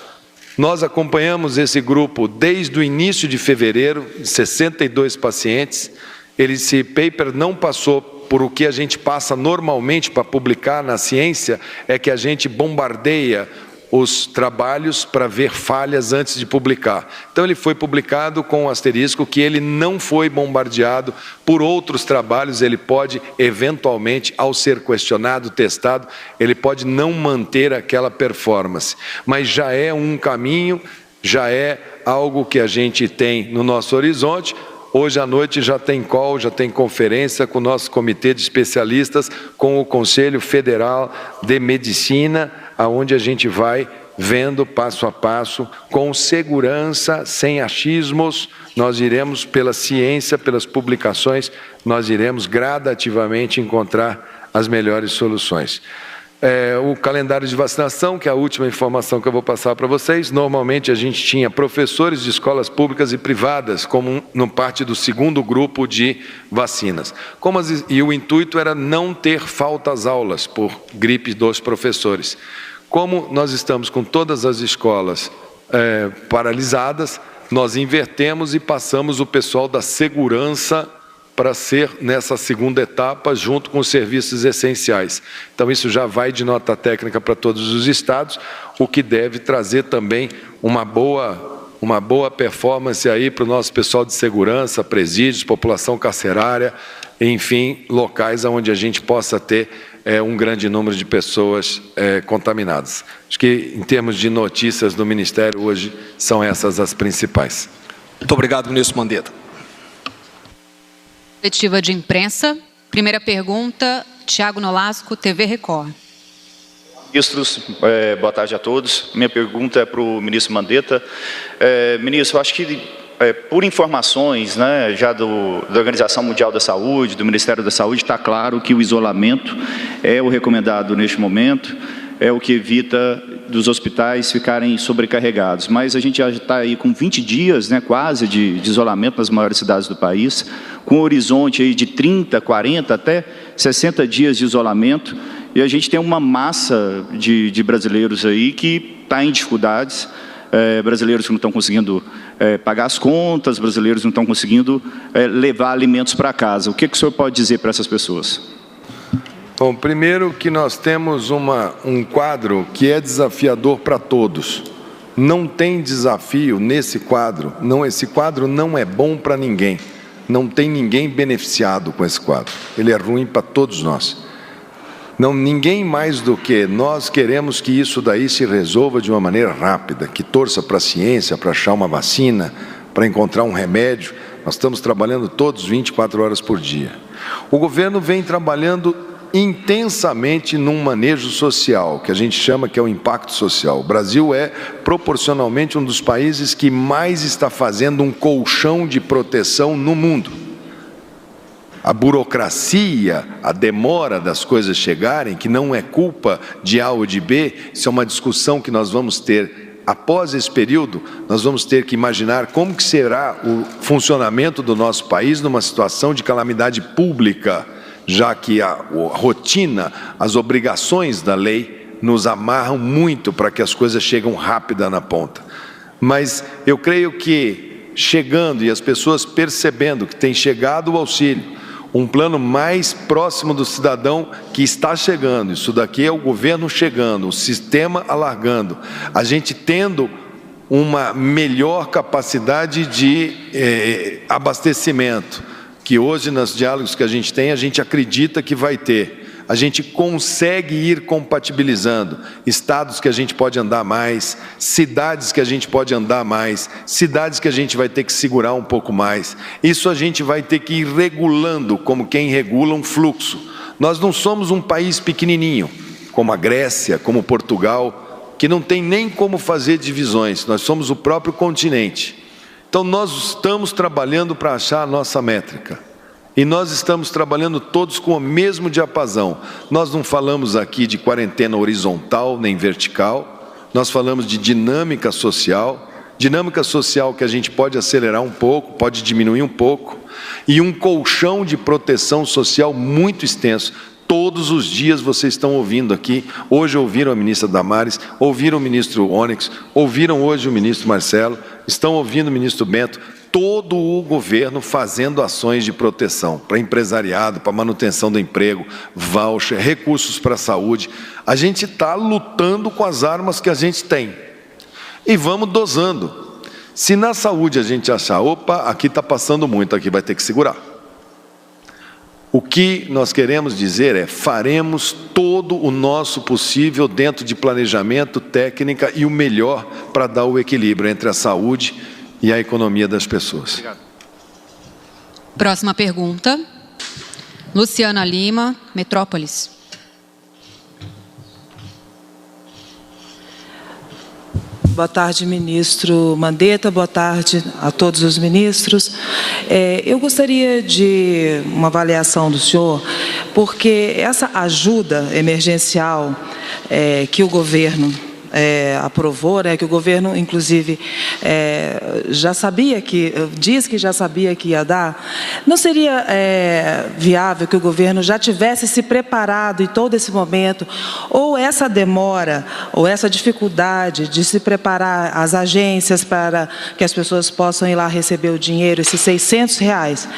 Nós acompanhamos esse grupo desde o início de fevereiro, 62 pacientes. Esse paper não passou por o que a gente passa normalmente para publicar na ciência, é que a gente bombardeia os trabalhos para ver falhas antes de publicar. Então ele foi publicado com um asterisco que ele não foi bombardeado por outros trabalhos, ele pode eventualmente, ao ser questionado, testado, ele pode não manter aquela performance, mas já é um caminho, já é algo que a gente tem no nosso horizonte. Hoje à noite já tem call, já tem conferência com o nosso comitê de especialistas, com o Conselho Federal de Medicina, aonde a gente vai vendo passo a passo, com segurança, sem achismos, nós iremos pela ciência, pelas publicações, nós iremos gradativamente encontrar as melhores soluções. O calendário de vacinação, que é a última informação que eu vou passar para vocês. Normalmente a gente tinha professores de escolas públicas e privadas como parte do segundo grupo de vacinas. E o intuito era não ter falta às aulas por gripe dos professores. Como nós estamos com todas as escolas paralisadas, nós invertemos e passamos o pessoal da segurança para ser nessa segunda etapa, junto com os serviços essenciais. Então, isso já vai de nota técnica para todos os estados, o que deve trazer também uma boa performance aí para o nosso pessoal de segurança, presídios, população carcerária, enfim, locais onde a gente possa ter um grande número de pessoas contaminadas. Acho que, em termos de notícias do Ministério, hoje são essas as principais. Muito obrigado, ministro Mandetta. Coletiva de imprensa. Primeira pergunta, Tiago Nolasco, TV Record. Ministros, boa tarde a todos. Minha pergunta é para o ministro Mandetta. Ministro, eu acho que, por informações, né, já da Organização Mundial da Saúde, do Ministério da Saúde, está claro que o isolamento é o recomendado neste momento, é o que evita dos hospitais ficarem sobrecarregados. Mas a gente já está aí com 20 dias, né, quase, de isolamento nas maiores cidades do país, com um horizonte aí de 30, 40, até 60 dias de isolamento, e a gente tem uma massa de brasileiros aí que está em dificuldades, brasileiros que não estão conseguindo pagar as contas, brasileiros que não estão conseguindo levar alimentos para casa. O que o senhor pode dizer para essas pessoas? Bom, primeiro que nós temos um quadro que é desafiador para todos. Não tem desafio nesse quadro. Não, esse quadro não é bom para ninguém. Não tem ninguém beneficiado com esse quadro. Ele é ruim para todos nós. Não, ninguém mais do que nós queremos que isso daí se resolva de uma maneira rápida, que torça para a ciência, para achar uma vacina, para encontrar um remédio. Nós estamos trabalhando todos 24 horas por dia. O governo vem trabalhando intensamente num manejo social, que a gente chama que é o impacto social. O Brasil é proporcionalmente um dos países que mais está fazendo um colchão de proteção no mundo. A burocracia, a demora das coisas chegarem, que não é culpa de A ou de B, isso é uma discussão que nós vamos ter após esse período. Nós vamos ter que imaginar como que será o funcionamento do nosso país numa situação de calamidade pública, já que a rotina, as obrigações da lei nos amarram muito para que as coisas cheguem rápida na ponta. Mas eu creio que chegando e as pessoas percebendo que tem chegado o auxílio, um plano mais próximo do cidadão que está chegando, isso daqui é o governo chegando, o sistema alargando, a gente tendo uma melhor capacidade de abastecimento, que hoje nos diálogos que a gente acredita que vai ter. A gente consegue ir compatibilizando estados que a gente pode andar mais, cidades que a gente pode andar mais, cidades que a gente vai ter que segurar um pouco mais. Isso a gente vai ter que ir regulando como quem regula um fluxo. Nós não somos um país pequenininho, como a Grécia, como Portugal, que não tem nem como fazer divisões. Nós somos o próprio continente. Então nós estamos trabalhando para achar a nossa métrica. E nós estamos trabalhando todos com o mesmo diapasão. Nós não falamos aqui de quarentena horizontal nem vertical, nós falamos de dinâmica social que a gente pode acelerar um pouco, pode diminuir um pouco, e um colchão de proteção social muito extenso. Todos os dias vocês estão ouvindo aqui, hoje ouviram a ministra Damares, ouviram o ministro Onyx, ouviram hoje o ministro Marcelo, estão ouvindo o ministro Bento, todo o governo fazendo ações de proteção para empresariado, para manutenção do emprego, voucher, recursos para a saúde. A gente está lutando com as armas que a gente tem e vamos dosando. Se na saúde a gente achar, opa, aqui está passando muito, aqui vai ter que segurar. O que nós queremos dizer é, faremos todo o nosso possível dentro de planejamento, técnica e o melhor para dar o equilíbrio entre a saúde e a economia das pessoas. Obrigado. Próxima pergunta. Luciana Lima, Metrópolis. Boa tarde, ministro Mandetta. Boa tarde a todos os ministros. Eu gostaria de uma avaliação do senhor, porque essa ajuda emergencial que o governo aprovou, né, que o governo, inclusive, já sabia diz que já sabia que ia dar, não seria viável que o governo já tivesse se preparado em todo esse momento, ou essa demora, ou essa dificuldade de se preparar as agências para que as pessoas possam ir lá receber o dinheiro, esses R$600,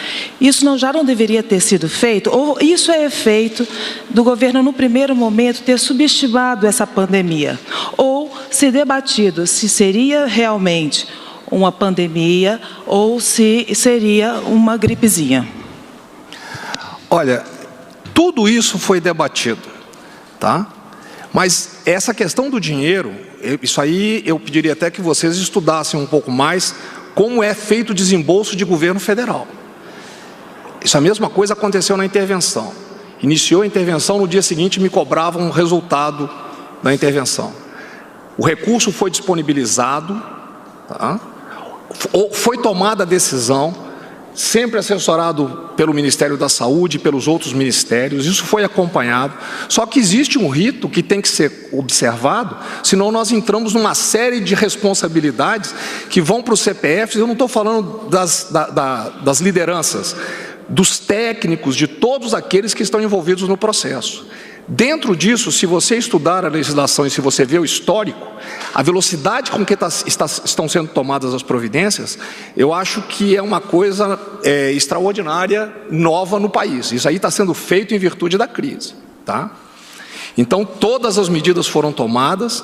isso já não deveria ter sido feito, ou isso é efeito do governo, no primeiro momento, ter subestimado essa pandemia, ou se debatido se seria realmente uma pandemia ou se seria uma gripezinha. Olha, tudo isso foi debatido, tá? Mas essa questão do dinheiro, isso aí eu pediria até que vocês estudassem um pouco mais como é feito o desembolso de governo federal. Isso a mesma coisa aconteceu na intervenção. Iniciou a intervenção, no dia seguinte me cobravam um resultado da intervenção. O recurso foi disponibilizado, tá? Foi tomada a decisão, sempre assessorado pelo Ministério da Saúde e pelos outros ministérios, isso foi acompanhado, só que existe um rito que tem que ser observado, senão nós entramos numa série de responsabilidades que vão para os CPFs, eu não estou falando das lideranças, dos técnicos, de todos aqueles que estão envolvidos no processo. Dentro disso, se você estudar a legislação e se você ver o histórico, a velocidade com que estão sendo tomadas as providências, eu acho que é uma coisa extraordinária, nova no país. Isso aí está sendo feito em virtude da crise, tá? Então, todas as medidas foram tomadas,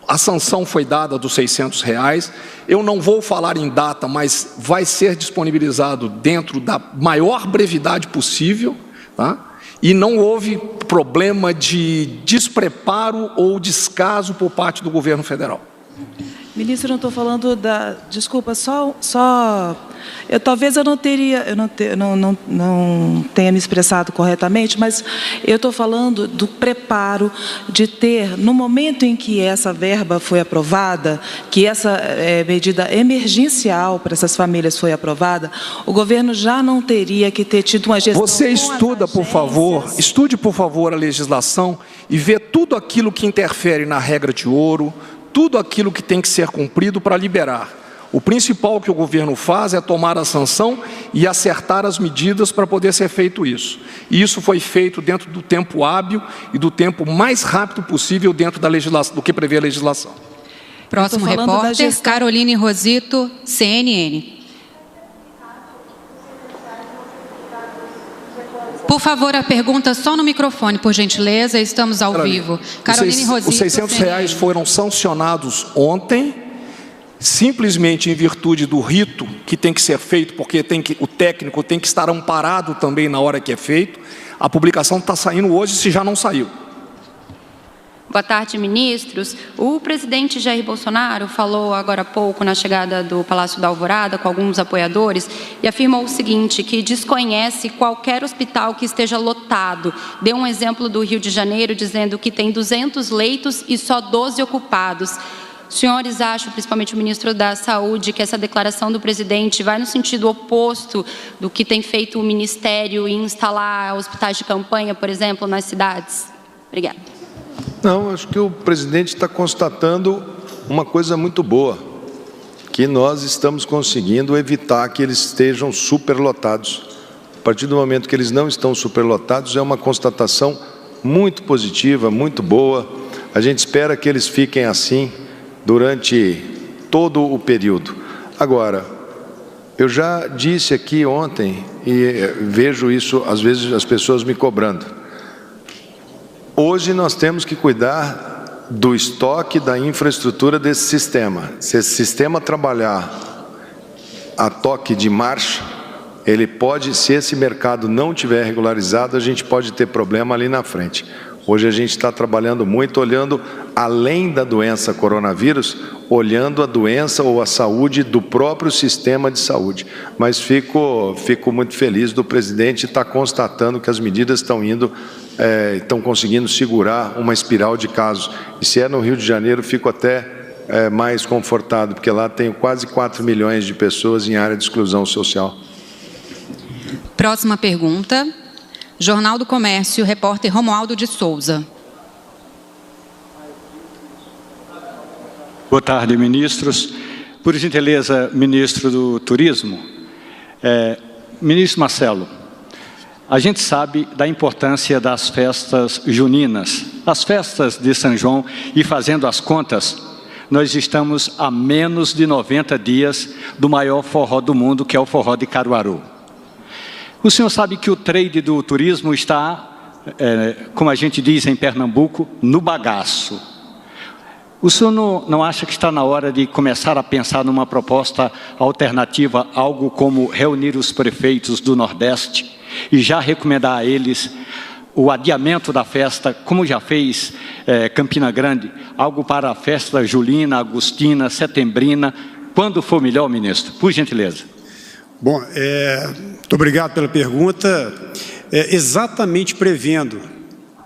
a sanção foi dada dos R$600, eu não vou falar em data, mas vai ser disponibilizado dentro da maior brevidade possível, tá? E não houve problema de despreparo ou descaso por parte do governo federal. Ministro, eu não estou falando da... Desculpa, talvez eu não tenha me expressado corretamente, mas eu estou falando do preparo de ter, no momento em que essa verba foi aprovada, que essa medida emergencial para essas famílias foi aprovada, o governo já não teria que ter tido uma gestão... Você estuda, por favor, estude, por favor, a legislação e vê tudo aquilo que interfere na regra de ouro, tudo aquilo que tem que ser cumprido para liberar. O principal que o governo faz é tomar a sanção e acertar as medidas para poder ser feito isso. E isso foi feito dentro do tempo hábil e do tempo mais rápido possível dentro da legislação, do que prevê a legislação. Próximo repórter, Caroline Rosito, CNN. Por favor, a pergunta só no microfone, por gentileza, estamos ao vivo. Caroline Rosito, os R$600 foram sancionados ontem, simplesmente em virtude do rito que tem que ser feito, porque o técnico tem que estar amparado também na hora que é feito. A publicação está saindo hoje, se já não saiu. Boa tarde, ministros. O presidente Jair Bolsonaro falou agora há pouco na chegada do Palácio da Alvorada com alguns apoiadores e afirmou o seguinte, que desconhece qualquer hospital que esteja lotado. Deu um exemplo do Rio de Janeiro, dizendo que tem 200 leitos e só 12 ocupados. Os senhores acham, principalmente o ministro da Saúde, que essa declaração do presidente vai no sentido oposto do que tem feito o Ministério em instalar hospitais de campanha, por exemplo, nas cidades? Obrigada. Não, acho que o presidente está constatando uma coisa muito boa, que nós estamos conseguindo evitar que eles estejam superlotados. A partir do momento que eles não estão superlotados, é uma constatação muito positiva, muito boa. A gente espera que eles fiquem assim durante todo o período. Agora, eu já disse aqui ontem, e vejo isso, às vezes, as pessoas me cobrando. Hoje nós temos que cuidar do estoque, da infraestrutura desse sistema. Se esse sistema trabalhar a toque de marcha, ele pode, se esse mercado não tiver regularizado, a gente pode ter problema ali na frente. Hoje a gente está trabalhando muito, olhando além da doença coronavírus, olhando a doença ou a saúde do próprio sistema de saúde. Mas fico muito feliz do presidente estar constatando que as medidas estão conseguindo segurar uma espiral de casos. E se é no Rio de Janeiro, fico até mais confortado, porque lá tem quase 4 milhões de pessoas em área de exclusão social. Próxima pergunta. Jornal do Comércio, repórter Romualdo de Souza. Boa tarde, ministros. Por gentileza, ministro do Turismo. Ministro Marcelo, a gente sabe da importância das festas juninas, as festas de São João, e fazendo as contas, nós estamos a menos de 90 dias do maior forró do mundo, que é o forró de Caruaru. O senhor sabe que o trade do turismo está, como a gente diz em Pernambuco, no bagaço. O senhor não acha que está na hora de começar a pensar numa proposta alternativa, algo como reunir os prefeitos do Nordeste e já recomendar a eles o adiamento da festa, como já fez Campina Grande, algo para a festa julina, agostina, setembrina, quando for melhor, ministro? Por gentileza. Bom, muito obrigado pela pergunta. Exatamente prevendo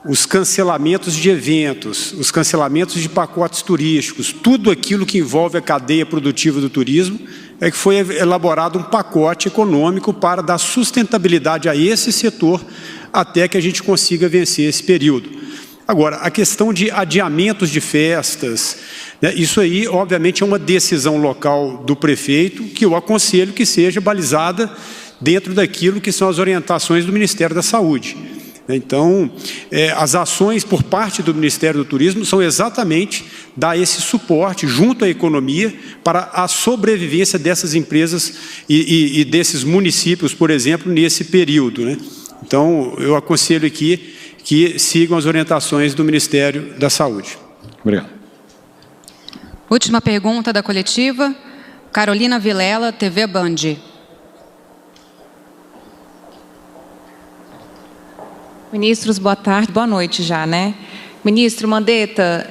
os cancelamentos de eventos, os cancelamentos de pacotes turísticos, tudo aquilo que envolve a cadeia produtiva do turismo, é que foi elaborado um pacote econômico para dar sustentabilidade a esse setor até que a gente consiga vencer esse período. Agora, a questão de adiamentos de festas, né, isso aí, obviamente, é uma decisão local do prefeito, que eu aconselho que seja balizada dentro daquilo que são as orientações do Ministério da Saúde. Então, as ações por parte do Ministério do Turismo são exatamente dar esse suporte junto à economia para a sobrevivência dessas empresas e desses municípios, por exemplo, nesse período, né? Então, eu aconselho aqui que sigam as orientações do Ministério da Saúde. Obrigado. Última pergunta da coletiva, Carolina Vilela, TV Band. Ministros, boa tarde, boa noite já, né? Ministro Mandetta,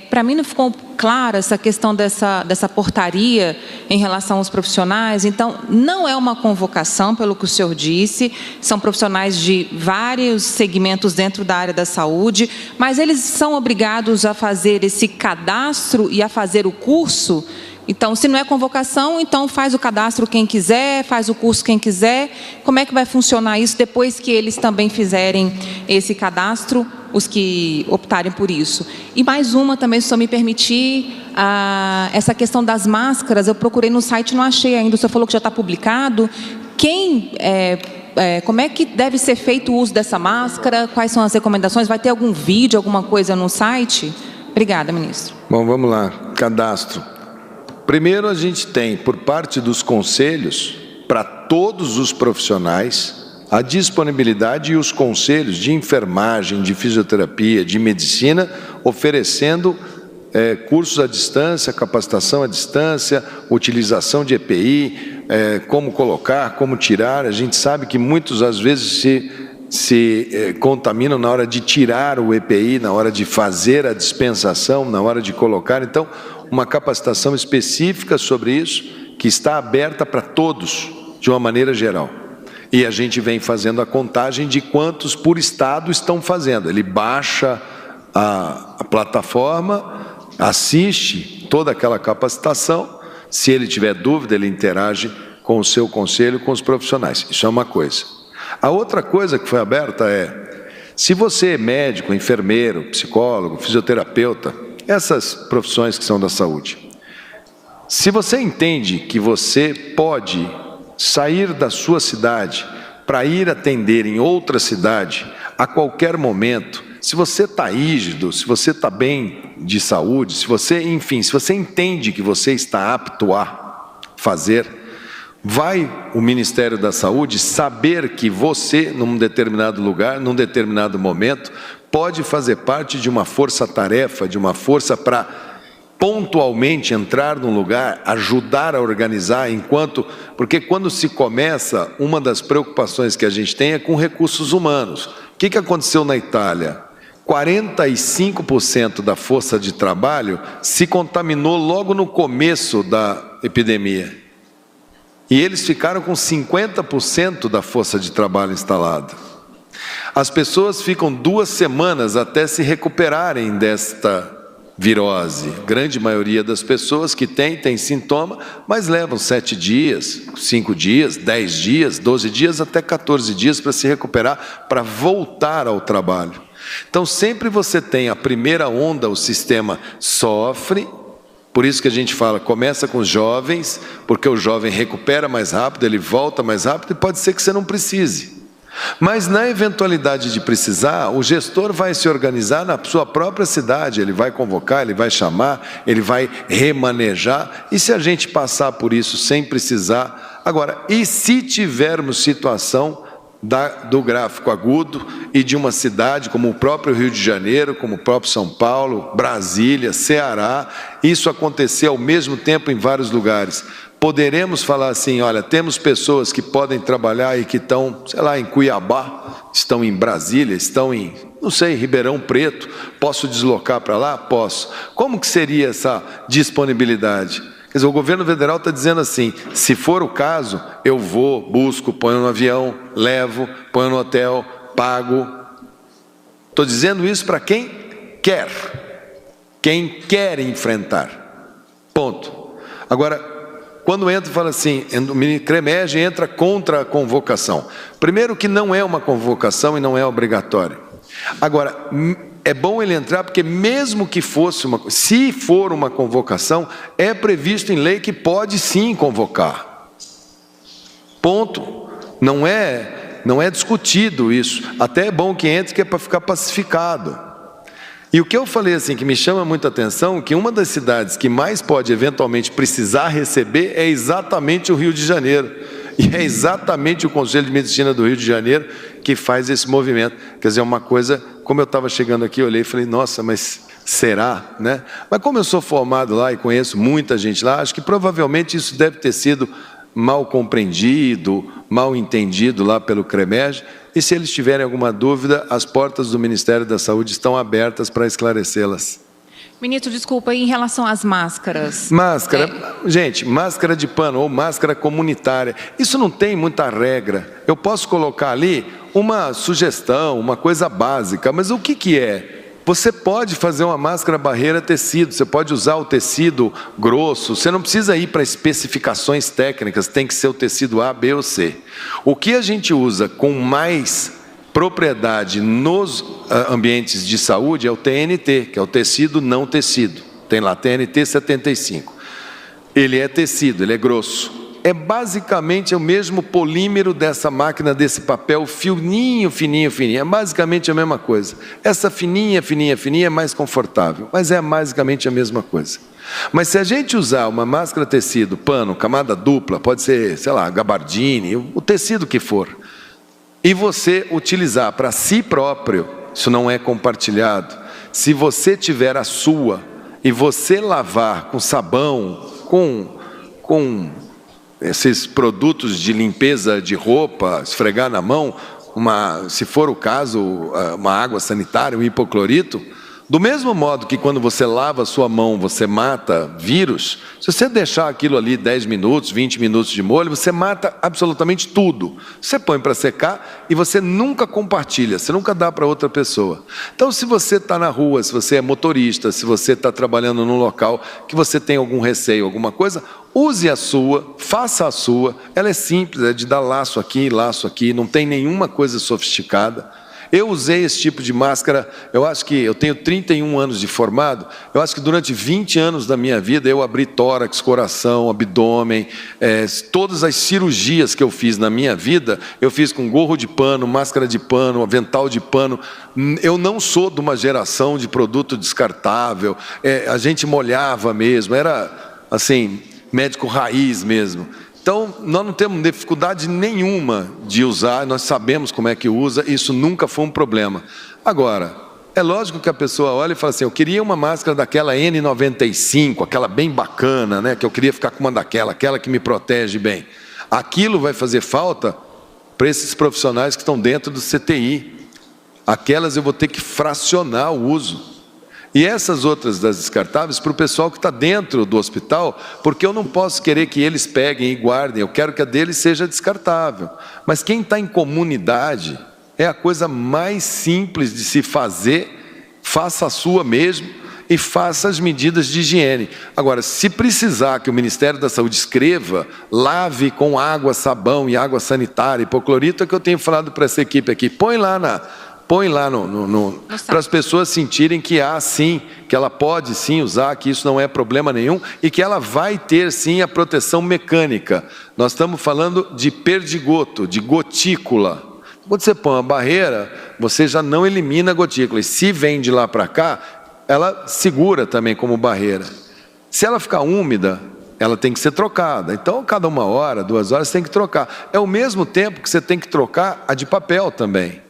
para mim não ficou clara essa questão dessa portaria em relação aos profissionais. Então, não é uma convocação, pelo que o senhor disse, são profissionais de vários segmentos dentro da área da saúde, mas eles são obrigados a fazer esse cadastro e a fazer o curso. Então, se não é convocação, então faz o cadastro quem quiser, faz o curso quem quiser. Como é que vai funcionar isso depois que eles também fizerem esse cadastro, os que optarem por isso? E mais uma também, se o senhor me permitir, essa questão das máscaras, eu procurei no site, não achei ainda, o senhor falou que já está publicado. Como é que deve ser feito o uso dessa máscara? Quais são as recomendações? Vai ter algum vídeo, alguma coisa no site? Obrigada, ministro. Bom, vamos lá. Cadastro. Primeiro, a gente tem, por parte dos conselhos, para todos os profissionais, a disponibilidade e os conselhos de enfermagem, de fisioterapia, de medicina, oferecendo cursos à distância, capacitação à distância, utilização de EPI, como colocar, como tirar. A gente sabe que muitos, às vezes, se contaminam na hora de tirar o EPI, na hora de fazer a dispensação, na hora de colocar. Então, uma capacitação específica sobre isso, que está aberta para todos, de uma maneira geral. E a gente vem fazendo a contagem de quantos por estado estão fazendo. Ele baixa a plataforma, assiste toda aquela capacitação. Se ele tiver dúvida, ele interage com o seu conselho, com os profissionais. Isso é uma coisa. A outra coisa que foi aberta é, se você é médico, enfermeiro, psicólogo, fisioterapeuta, essas profissões que são da saúde, se você entende que você pode sair da sua cidade para ir atender em outra cidade a qualquer momento, se você está rígido, se você está bem de saúde, se você, enfim, se você entende que você está apto a fazer, vai o Ministério da Saúde saber que você, num determinado lugar, num determinado momento, pode fazer parte de uma força-tarefa, de uma força para pontualmente entrar num lugar, ajudar a organizar, porque quando se começa, uma das preocupações que a gente tem é com recursos humanos. O que aconteceu na Itália? 45% da força de trabalho se contaminou logo no começo da epidemia. E eles ficaram com 50% da força de trabalho instalada. As pessoas ficam 2 semanas até se recuperarem desta virose. Grande maioria das pessoas que tem sintoma, mas levam 7 dias, 5 dias, 10 dias, 12 dias, até 14 dias para se recuperar, para voltar ao trabalho. Então, sempre você tem a primeira onda, o sistema sofre. Por isso que a gente fala, começa com os jovens, porque o jovem recupera mais rápido, ele volta mais rápido e pode ser que você não precise. Mas na eventualidade de precisar, o gestor vai se organizar na sua própria cidade, ele vai convocar, ele vai chamar, ele vai remanejar, e se a gente passar por isso sem precisar... Agora, e se tivermos situação do gráfico agudo e de uma cidade como o próprio Rio de Janeiro, como o próprio São Paulo, Brasília, Ceará, isso acontecer ao mesmo tempo em vários lugares. Poderemos falar assim, olha, temos pessoas que podem trabalhar e que estão, sei lá, em Cuiabá, estão em Brasília, estão em, não sei, Ribeirão Preto, posso deslocar para lá? Posso. Como que seria essa disponibilidade? Quer dizer, o governo federal está dizendo assim, se for o caso, eu vou, busco, ponho no avião, levo, ponho no hotel, pago. Estou dizendo isso para quem quer enfrentar. Ponto. Agora, quando entra e fala assim, o CREMEG entra contra a convocação. Primeiro que não é uma convocação e não é obrigatório. Agora, é bom ele entrar porque mesmo que fosse se for uma convocação, é previsto em lei que pode sim convocar. Ponto. Não é discutido isso. Até é bom que entre, que é para ficar pacificado. E o que eu falei assim, que me chama muita atenção, que uma das cidades que mais pode eventualmente precisar receber é exatamente o Rio de Janeiro. E é exatamente o Conselho de Medicina do Rio de Janeiro que faz esse movimento. Quer dizer, uma coisa, como eu estava chegando aqui, eu olhei e falei, nossa, mas será? Né? Mas como eu sou formado lá e conheço muita gente lá, acho que provavelmente isso deve ter sido mal compreendido, mal entendido lá pelo CREMEG, e se eles tiverem alguma dúvida, as portas do Ministério da Saúde estão abertas para esclarecê-las. Ministro, desculpa, em relação às máscaras? Máscara, gente, máscara de pano ou máscara comunitária, isso não tem muita regra. Eu posso colocar ali uma sugestão, uma coisa básica, mas o que é? Você pode fazer uma máscara barreira tecido, você pode usar o tecido grosso, você não precisa ir para especificações técnicas, tem que ser o tecido A, B ou C. O que a gente usa com mais propriedade nos ambientes de saúde é o TNT, que é o tecido não tecido. Tem lá TNT 75. Ele é tecido, ele é grosso. É basicamente o mesmo polímero dessa máquina, desse papel fininho, fininho, fininho. É basicamente a mesma coisa. Essa fininha, fininha, fininha é mais confortável, mas é basicamente a mesma coisa. Mas se a gente usar uma máscara tecido, pano, camada dupla, pode ser, sei lá, gabardine, o tecido que for, e você utilizar para si próprio, isso não é compartilhado. Se você tiver a sua e você lavar com sabão, com esses produtos de limpeza de roupa, esfregar na mão, se for o caso, uma água sanitária, um hipoclorito, do mesmo modo que quando você lava a sua mão, você mata vírus, se você deixar aquilo ali 10 minutos, 20 minutos de molho, você mata absolutamente tudo. Você põe para secar e você nunca compartilha, você nunca dá para outra pessoa. Então, se você está na rua, se você é motorista, se você está trabalhando num local que você tem algum receio, alguma coisa, use a sua, faça a sua. Ela é simples, é de dar laço aqui, não tem nenhuma coisa sofisticada. Eu usei esse tipo de máscara, eu acho que eu tenho 31 anos de formado, eu acho que durante 20 anos da minha vida eu abri tórax, coração, abdômen, todas as cirurgias que eu fiz na minha vida, eu fiz com gorro de pano, máscara de pano, avental de pano. Eu não sou de uma geração de produto descartável, a gente molhava mesmo, era assim, médico raiz mesmo. Então, nós não temos dificuldade nenhuma de usar, nós sabemos como é que usa, isso nunca foi um problema. Agora, é lógico que a pessoa olha e fala assim, eu queria uma máscara daquela N95, aquela bem bacana, né, que eu queria ficar com uma daquela, aquela que me protege bem. Aquilo vai fazer falta para esses profissionais que estão dentro do CTI. Aquelas eu vou ter que fracionar o uso. E essas outras das descartáveis para o pessoal que está dentro do hospital, porque eu não posso querer que eles peguem e guardem, eu quero que a deles seja descartável. Mas quem está em comunidade, é a coisa mais simples de se fazer, faça a sua mesmo e faça as medidas de higiene. Agora, se precisar que o Ministério da Saúde escreva, lave com água, sabão e água sanitária, hipoclorito, é que eu tenho falado para essa equipe aqui, põe lá para as pessoas sentirem que há sim, que ela pode sim usar, que isso não é problema nenhum e que ela vai ter sim a proteção mecânica. Nós estamos falando de perdigoto, de gotícula. Quando você põe uma barreira, você já não elimina a gotícula e se vem de lá para cá, ela segura também como barreira. Se ela ficar úmida, ela tem que ser trocada. Então, cada 1 hora, 2 horas, você tem que trocar. É o mesmo tempo que você tem que trocar a de papel também.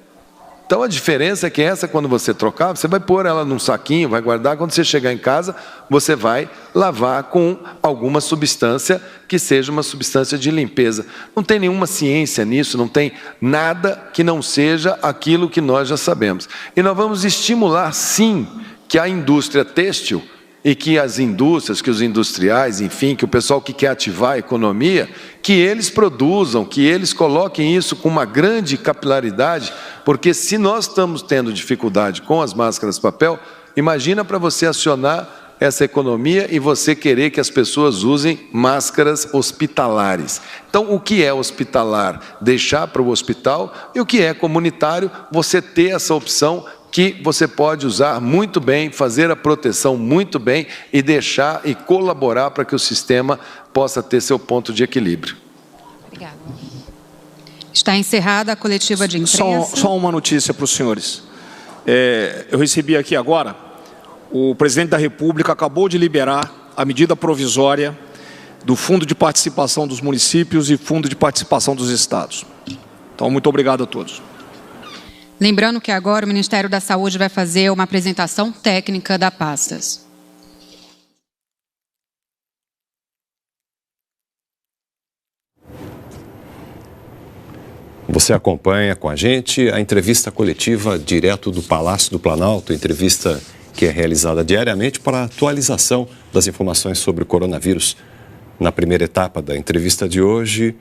Então, a diferença é que essa, quando você trocar, você vai pôr ela num saquinho, vai guardar. Quando você chegar em casa, você vai lavar com alguma substância que seja uma substância de limpeza. Não tem nenhuma ciência nisso, não tem nada que não seja aquilo que nós já sabemos. E nós vamos estimular, sim, que a indústria têxtil e que as indústrias, que os industriais, enfim, que o pessoal que quer ativar a economia, que eles produzam, que eles coloquem isso com uma grande capilaridade, porque se nós estamos tendo dificuldade com as máscaras de papel, imagina para você acionar essa economia e você querer que as pessoas usem máscaras hospitalares. Então, o que é hospitalar? Deixar para o hospital, e o que é comunitário? Você ter essa opção que você pode usar muito bem, fazer a proteção muito bem e deixar e colaborar para que o sistema possa ter seu ponto de equilíbrio. Obrigada. Está encerrada a coletiva de imprensa. Só uma notícia para os senhores. Eu recebi aqui agora, o presidente da República acabou de liberar a medida provisória do Fundo de Participação dos Municípios e Fundo de Participação dos Estados. Então, muito obrigado a todos. Lembrando que agora o Ministério da Saúde vai fazer uma apresentação técnica da pastas. Você acompanha com a gente a entrevista coletiva direto do Palácio do Planalto, entrevista que é realizada diariamente para atualização das informações sobre o coronavírus. Na primeira etapa da entrevista de hoje,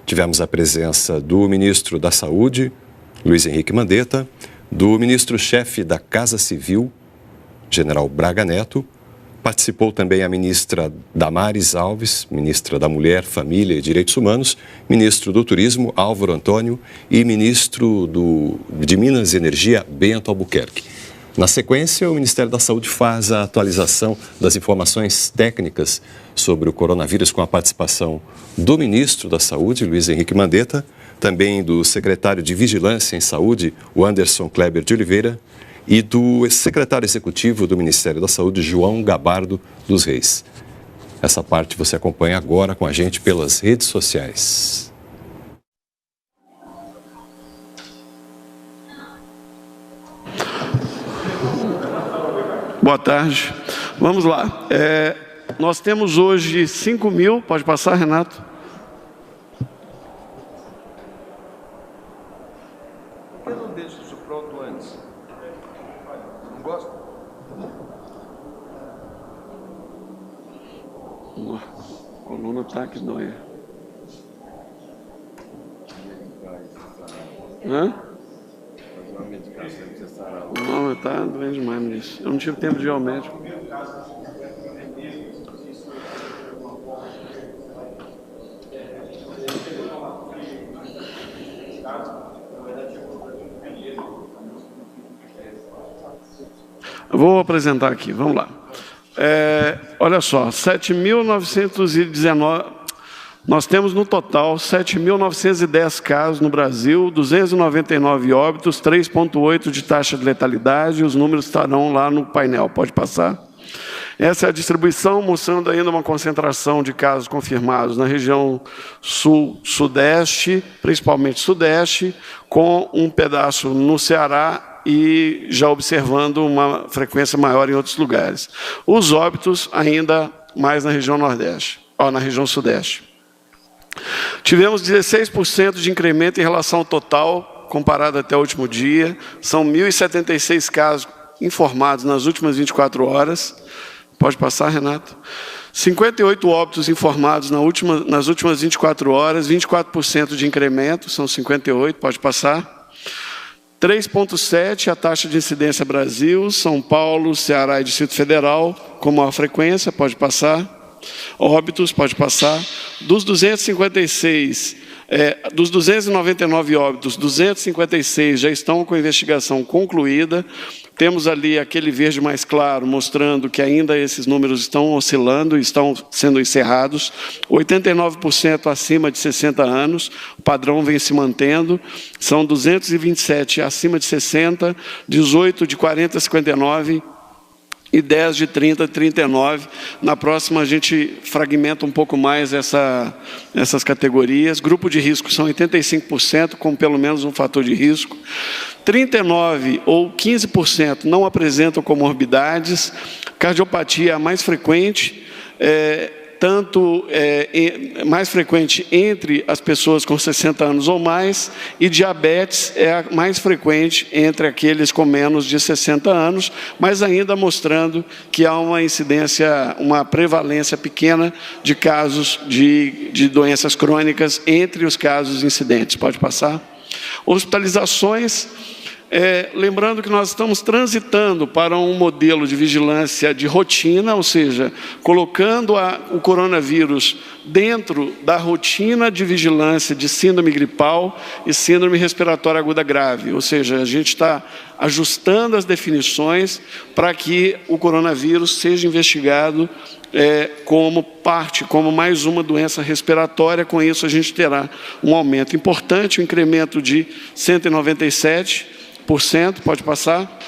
tivemos a presença do ministro da Saúde, Luiz Henrique Mandetta, do ministro-chefe da Casa Civil, general Braga Neto. Participou também a ministra Damares Alves, ministra da Mulher, Família e Direitos Humanos, ministro do Turismo, Álvaro Antônio, e ministro de Minas e Energia, Bento Albuquerque. Na sequência, o Ministério da Saúde faz a atualização das informações técnicas sobre o coronavírus com a participação do ministro da Saúde, Luiz Henrique Mandetta, também do secretário de Vigilância em Saúde, o Anderson Kleber de Oliveira, e do secretário executivo do Ministério da Saúde, João Gabardo dos Reis. Essa parte você acompanha agora com a gente pelas redes sociais. Boa tarde. Vamos lá. Nós temos hoje 5.000... Pode passar, Renato? Por que não deixa isso pronto antes? Não gosta? A coluna está que dói. Hã? Não, está doendo demais nisso. Eu não tive tempo de ir ao médico. Eu vou apresentar aqui, vamos lá. Olha só, 7.919... Nós temos no total 7.910 casos no Brasil, 299 óbitos, 3,8 de taxa de letalidade. Os números estarão lá no painel. Pode passar. Essa é a distribuição, mostrando ainda uma concentração de casos confirmados na região sul-sudeste, principalmente sudeste, com um pedaço no Ceará e já observando uma frequência maior em outros lugares. Os óbitos ainda mais na região nordeste, na região sudeste. Tivemos 16% de incremento em relação ao total, comparado até o último dia. São 1.076 casos informados nas últimas 24 horas. Pode passar, Renato. 58 óbitos informados nas últimas 24 horas, 24% de incremento, são 58, pode passar. 3,7 a taxa de incidência Brasil, São Paulo, Ceará e Distrito Federal, com maior frequência, pode passar. Óbitos, pode passar. Dos 299 óbitos, 256 já estão com a investigação concluída. Temos ali aquele verde mais claro, mostrando que ainda esses números estão oscilando, estão sendo encerrados. 89% acima de 60 anos, o padrão vem se mantendo. São 227 acima de 60, 18 de 40 a 59, e 10 de 30 a 39. Na próxima a gente fragmenta um pouco mais essas categorias. Grupo de risco são 85%, com pelo menos um fator de risco. 39 ou 15% não apresentam comorbidades. Cardiopatia é a mais frequente. mais frequente entre as pessoas com 60 anos ou mais, e diabetes é a mais frequente entre aqueles com menos de 60 anos, mas ainda mostrando que há uma incidência, uma prevalência pequena de casos de doenças crônicas entre os casos incidentes. Pode passar? Hospitalizações. Lembrando que nós estamos transitando para um modelo de vigilância de rotina, ou seja, colocando o coronavírus dentro da rotina de vigilância de síndrome gripal e síndrome respiratória aguda grave. Ou seja, a gente está ajustando as definições para que o coronavírus seja investigado como mais uma doença respiratória. Com isso, a gente terá um aumento importante, um incremento de 197%. Pode passar?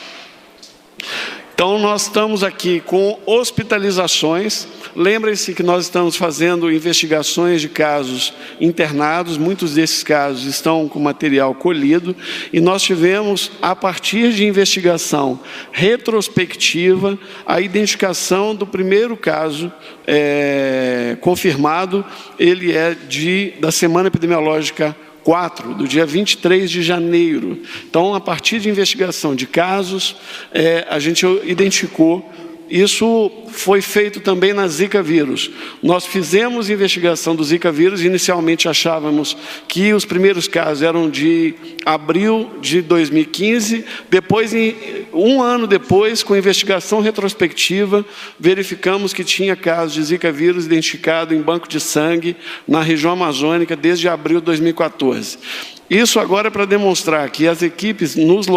Então, nós estamos aqui com hospitalizações. Lembrem-se que nós estamos fazendo investigações de casos internados, muitos desses casos estão com material colhido, e nós tivemos, a partir de investigação retrospectiva, a identificação do primeiro caso confirmado. Ele é da semana epidemiológica 4, do dia 23 de janeiro. Então, a partir de investigação de casos, a gente identificou. Isso foi feito também na Zika vírus. Nós fizemos investigação do Zika vírus, inicialmente achávamos que os primeiros casos eram de abril de 2015, depois, um ano depois, com investigação retrospectiva, verificamos que tinha casos de Zika vírus identificado em banco de sangue na região amazônica desde abril de 2014. Isso agora é para demonstrar que as equipes nos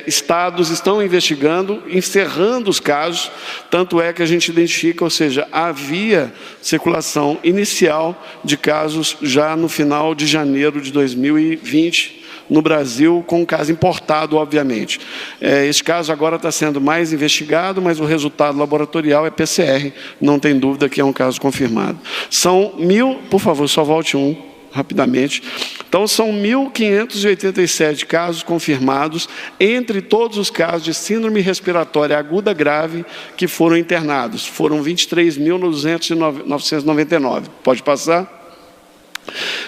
estados estão investigando, encerrando os casos, tanto é que a gente identifica, ou seja, havia circulação inicial de casos já no final de janeiro de 2020, no Brasil, com um caso importado, obviamente. Esse caso agora está sendo mais investigado, mas o resultado laboratorial é PCR, não tem dúvida que é um caso confirmado. São por favor, só volte rapidamente. Então, são 1.587 casos confirmados entre todos os casos de síndrome respiratória aguda grave que foram internados. Foram 23.999. Pode passar?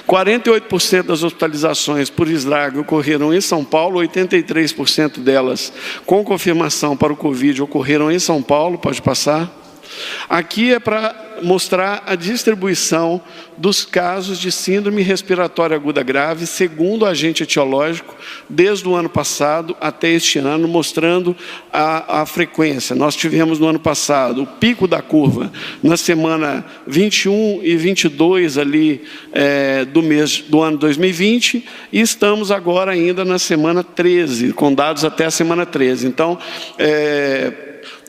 48% das hospitalizações por esdrague ocorreram em São Paulo, 83% delas com confirmação para o Covid ocorreram em São Paulo. Pode passar? Aqui é para mostrar a distribuição dos casos de síndrome respiratória aguda grave, segundo o agente etiológico, desde o ano passado até este ano, mostrando a frequência. Nós tivemos no ano passado o pico da curva na semana 21 e 22 ali, do ano 2020, e estamos agora ainda na semana 13, com dados até a semana 13. Então,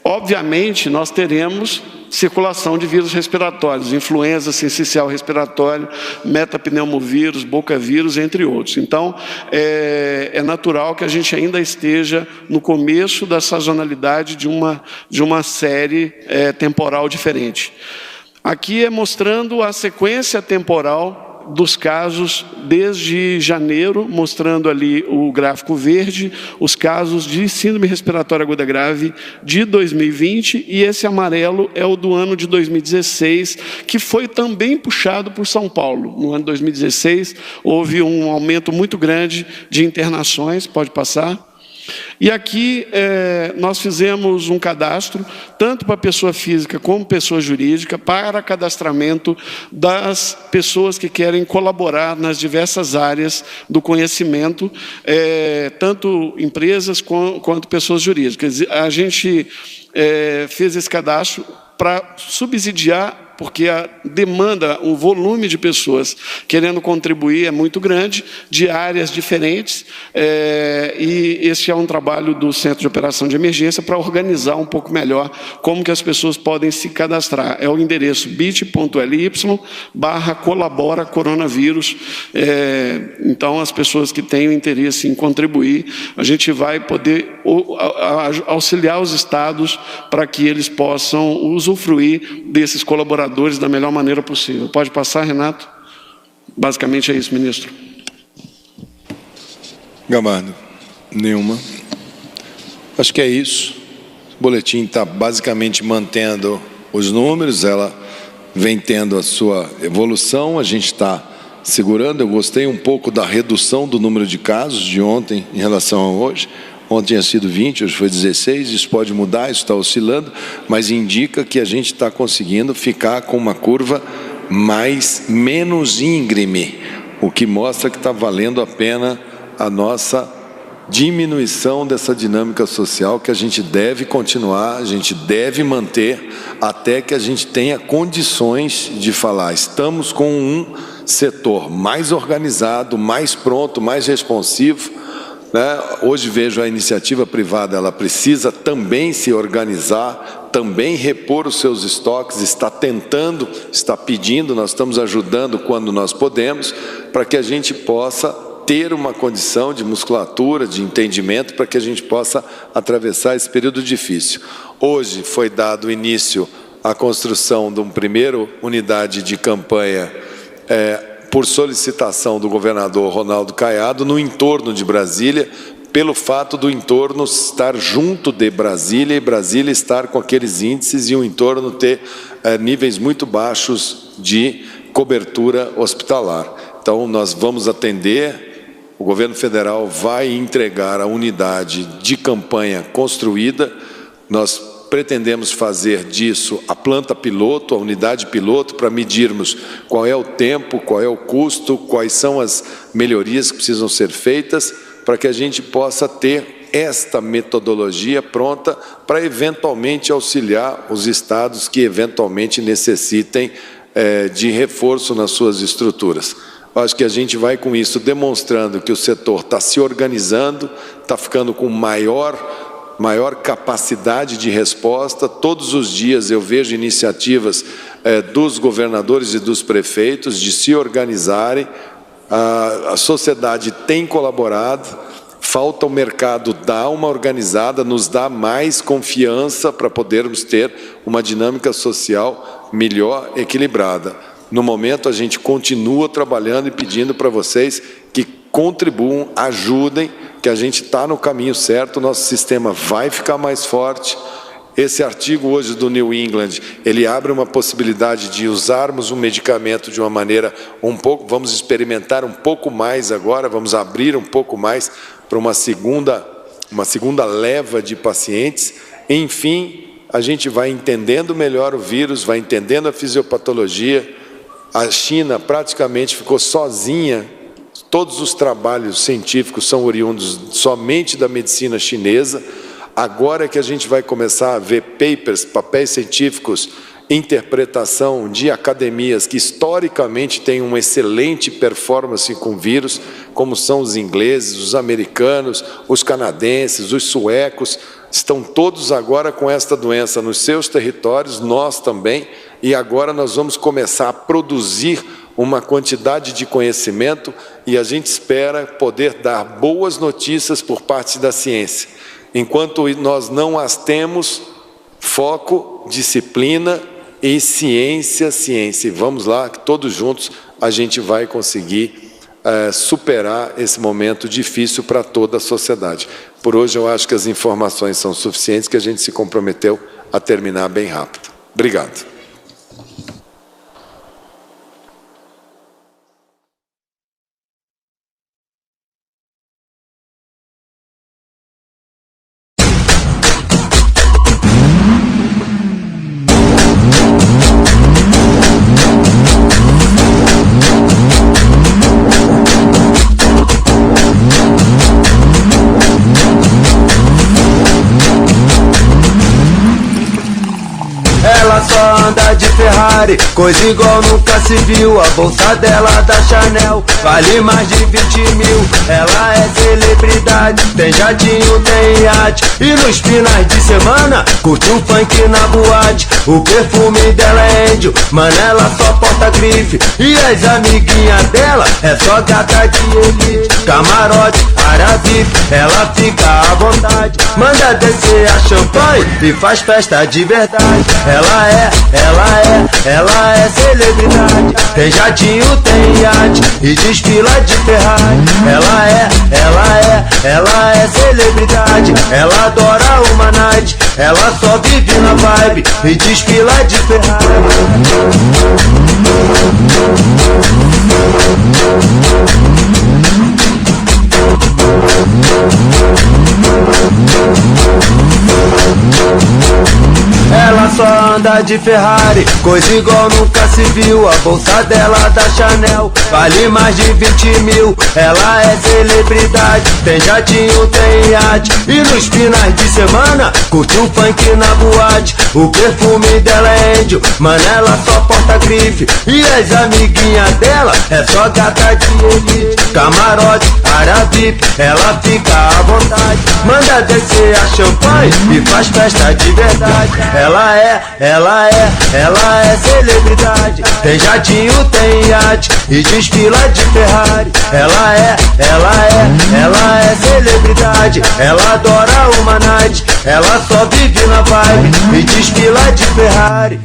obviamente, nós teremos circulação de vírus respiratórios, influenza sincicial respiratório, metapneumovírus, bocavírus, entre outros. Então, é natural que a gente ainda esteja no começo da sazonalidade de uma série temporal diferente. Aqui é mostrando a sequência temporal dos casos desde janeiro, mostrando ali o gráfico verde, os casos de síndrome respiratória aguda grave de 2020, e esse amarelo é o do ano de 2016, que foi também puxado por São Paulo. No ano de 2016, houve um aumento muito grande de internações. Pode passar? E aqui nós fizemos um cadastro, tanto para pessoa física como pessoa jurídica, para cadastramento das pessoas que querem colaborar nas diversas áreas do conhecimento, tanto empresas quanto pessoas jurídicas. A gente fez esse cadastro para subsidiar, porque a demanda, o volume de pessoas querendo contribuir é muito grande, de áreas diferentes, e esse é um trabalho do Centro de Operação de Emergência para organizar um pouco melhor como que as pessoas podem se cadastrar. É o endereço bit.ly/colabora coronavírus. Então, as pessoas que têm interesse em contribuir, a gente vai poder auxiliar os estados para que eles possam usufruir desses colaboradores da melhor maneira possível. Pode passar, Renato? Basicamente é isso, ministro. Gabardo, nenhuma. Acho que é isso. O boletim está basicamente mantendo os números, ela vem tendo a sua evolução, a gente está segurando. Eu gostei um pouco da redução do número de casos de ontem em relação a hoje. Ontem tinha sido 20, hoje foi 16, isso pode mudar, isso está oscilando, mas indica que a gente está conseguindo ficar com uma curva menos íngreme, o que mostra que está valendo a pena a nossa diminuição dessa dinâmica social, que a gente deve continuar, a gente deve manter, até que a gente tenha condições de falar, estamos com um setor mais organizado, mais pronto, mais responsivo, né? Hoje vejo a iniciativa privada, ela precisa também se organizar, também repor os seus estoques, está tentando, está pedindo, nós estamos ajudando quando nós podemos, para que a gente possa ter uma condição de musculatura, de entendimento, para que a gente possa atravessar esse período difícil. Hoje foi dado início à construção de uma primeira unidade de campanha por solicitação do governador Ronaldo Caiado, no entorno de Brasília, pelo fato do entorno estar junto de Brasília e Brasília estar com aqueles índices e o entorno ter níveis muito baixos de cobertura hospitalar. Então, nós vamos atender, o governo federal vai entregar a unidade de campanha construída, nós pretendemos fazer disso a planta piloto, a unidade piloto, para medirmos qual é o tempo, qual é o custo, quais são as melhorias que precisam ser feitas, para que a gente possa ter esta metodologia pronta para eventualmente auxiliar os estados que eventualmente necessitem de reforço nas suas estruturas. Eu acho que a gente vai com isso demonstrando que o setor está se organizando, está ficando com maior capacidade de resposta. Todos os dias eu vejo iniciativas dos governadores e dos prefeitos de se organizarem. A sociedade tem colaborado, falta o mercado dar uma organizada, nos dá mais confiança para podermos ter uma dinâmica social melhor equilibrada. No momento, a gente continua trabalhando e pedindo para vocês que contribuam, ajudem, que a gente está no caminho certo, o nosso sistema vai ficar mais forte. Esse artigo hoje do New England, ele abre uma possibilidade de usarmos um medicamento de uma maneira vamos experimentar um pouco mais agora, vamos abrir um pouco mais para uma segunda leva de pacientes. Enfim, a gente vai entendendo melhor o vírus, vai entendendo a fisiopatologia. A China praticamente ficou sozinha. Todos os trabalhos científicos são oriundos somente da medicina chinesa. Agora é que a gente vai começar a ver papéis científicos, interpretação de academias que historicamente têm uma excelente performance com vírus, como são os ingleses, os americanos, os canadenses, os suecos, estão todos agora com esta doença nos seus territórios, nós também, e agora nós vamos começar a produzir uma quantidade de conhecimento e a gente espera poder dar boas notícias por parte da ciência. Enquanto nós não as temos, foco, disciplina e ciência. E vamos lá, que todos juntos a gente vai conseguir superar esse momento difícil para toda a sociedade. Por hoje eu acho que as informações são suficientes, que a gente se comprometeu a terminar bem rápido. Obrigado. Anda de Ferrari, coisa igual nunca se viu. A bolsa dela da Chanel vale mais de 20 mil. Ela é celebridade, tem jatinho, tem iate, e nos finais de semana curte um funk na boate. O perfume dela é índio, mano, ela só porta grife, e as amiguinhas dela é só gata de elite. Camarote, área VIP, ela fica à vontade, manda descer a champanhe e faz festa de verdade. Ela é celebridade, tem jatinho, tem iate, e desfila de Ferrari. Ela é ela é celebridade. Ela adora uma night, ela só vive na vibe e desfila de Ferrari. Ela só anda de Ferrari, coisa igual nunca se viu. A bolsa dela da Chanel vale mais de 20 mil. Ela é celebridade, tem jatinho, tem iate. E nos finais de semana curte um funk na boate. O perfume dela é índio, mano, ela só porta grife. E as amiguinhas dela é só gata de elite. Camarote, área VIP, ela fica à vontade. Manda descer a champanhe e faz festa de verdade. Ela é celebridade. Tem jatinho, tem iate e desfila de Ferrari. Ela é celebridade. Ela adora uma night, ela só vive na vibe e desfila de Ferrari.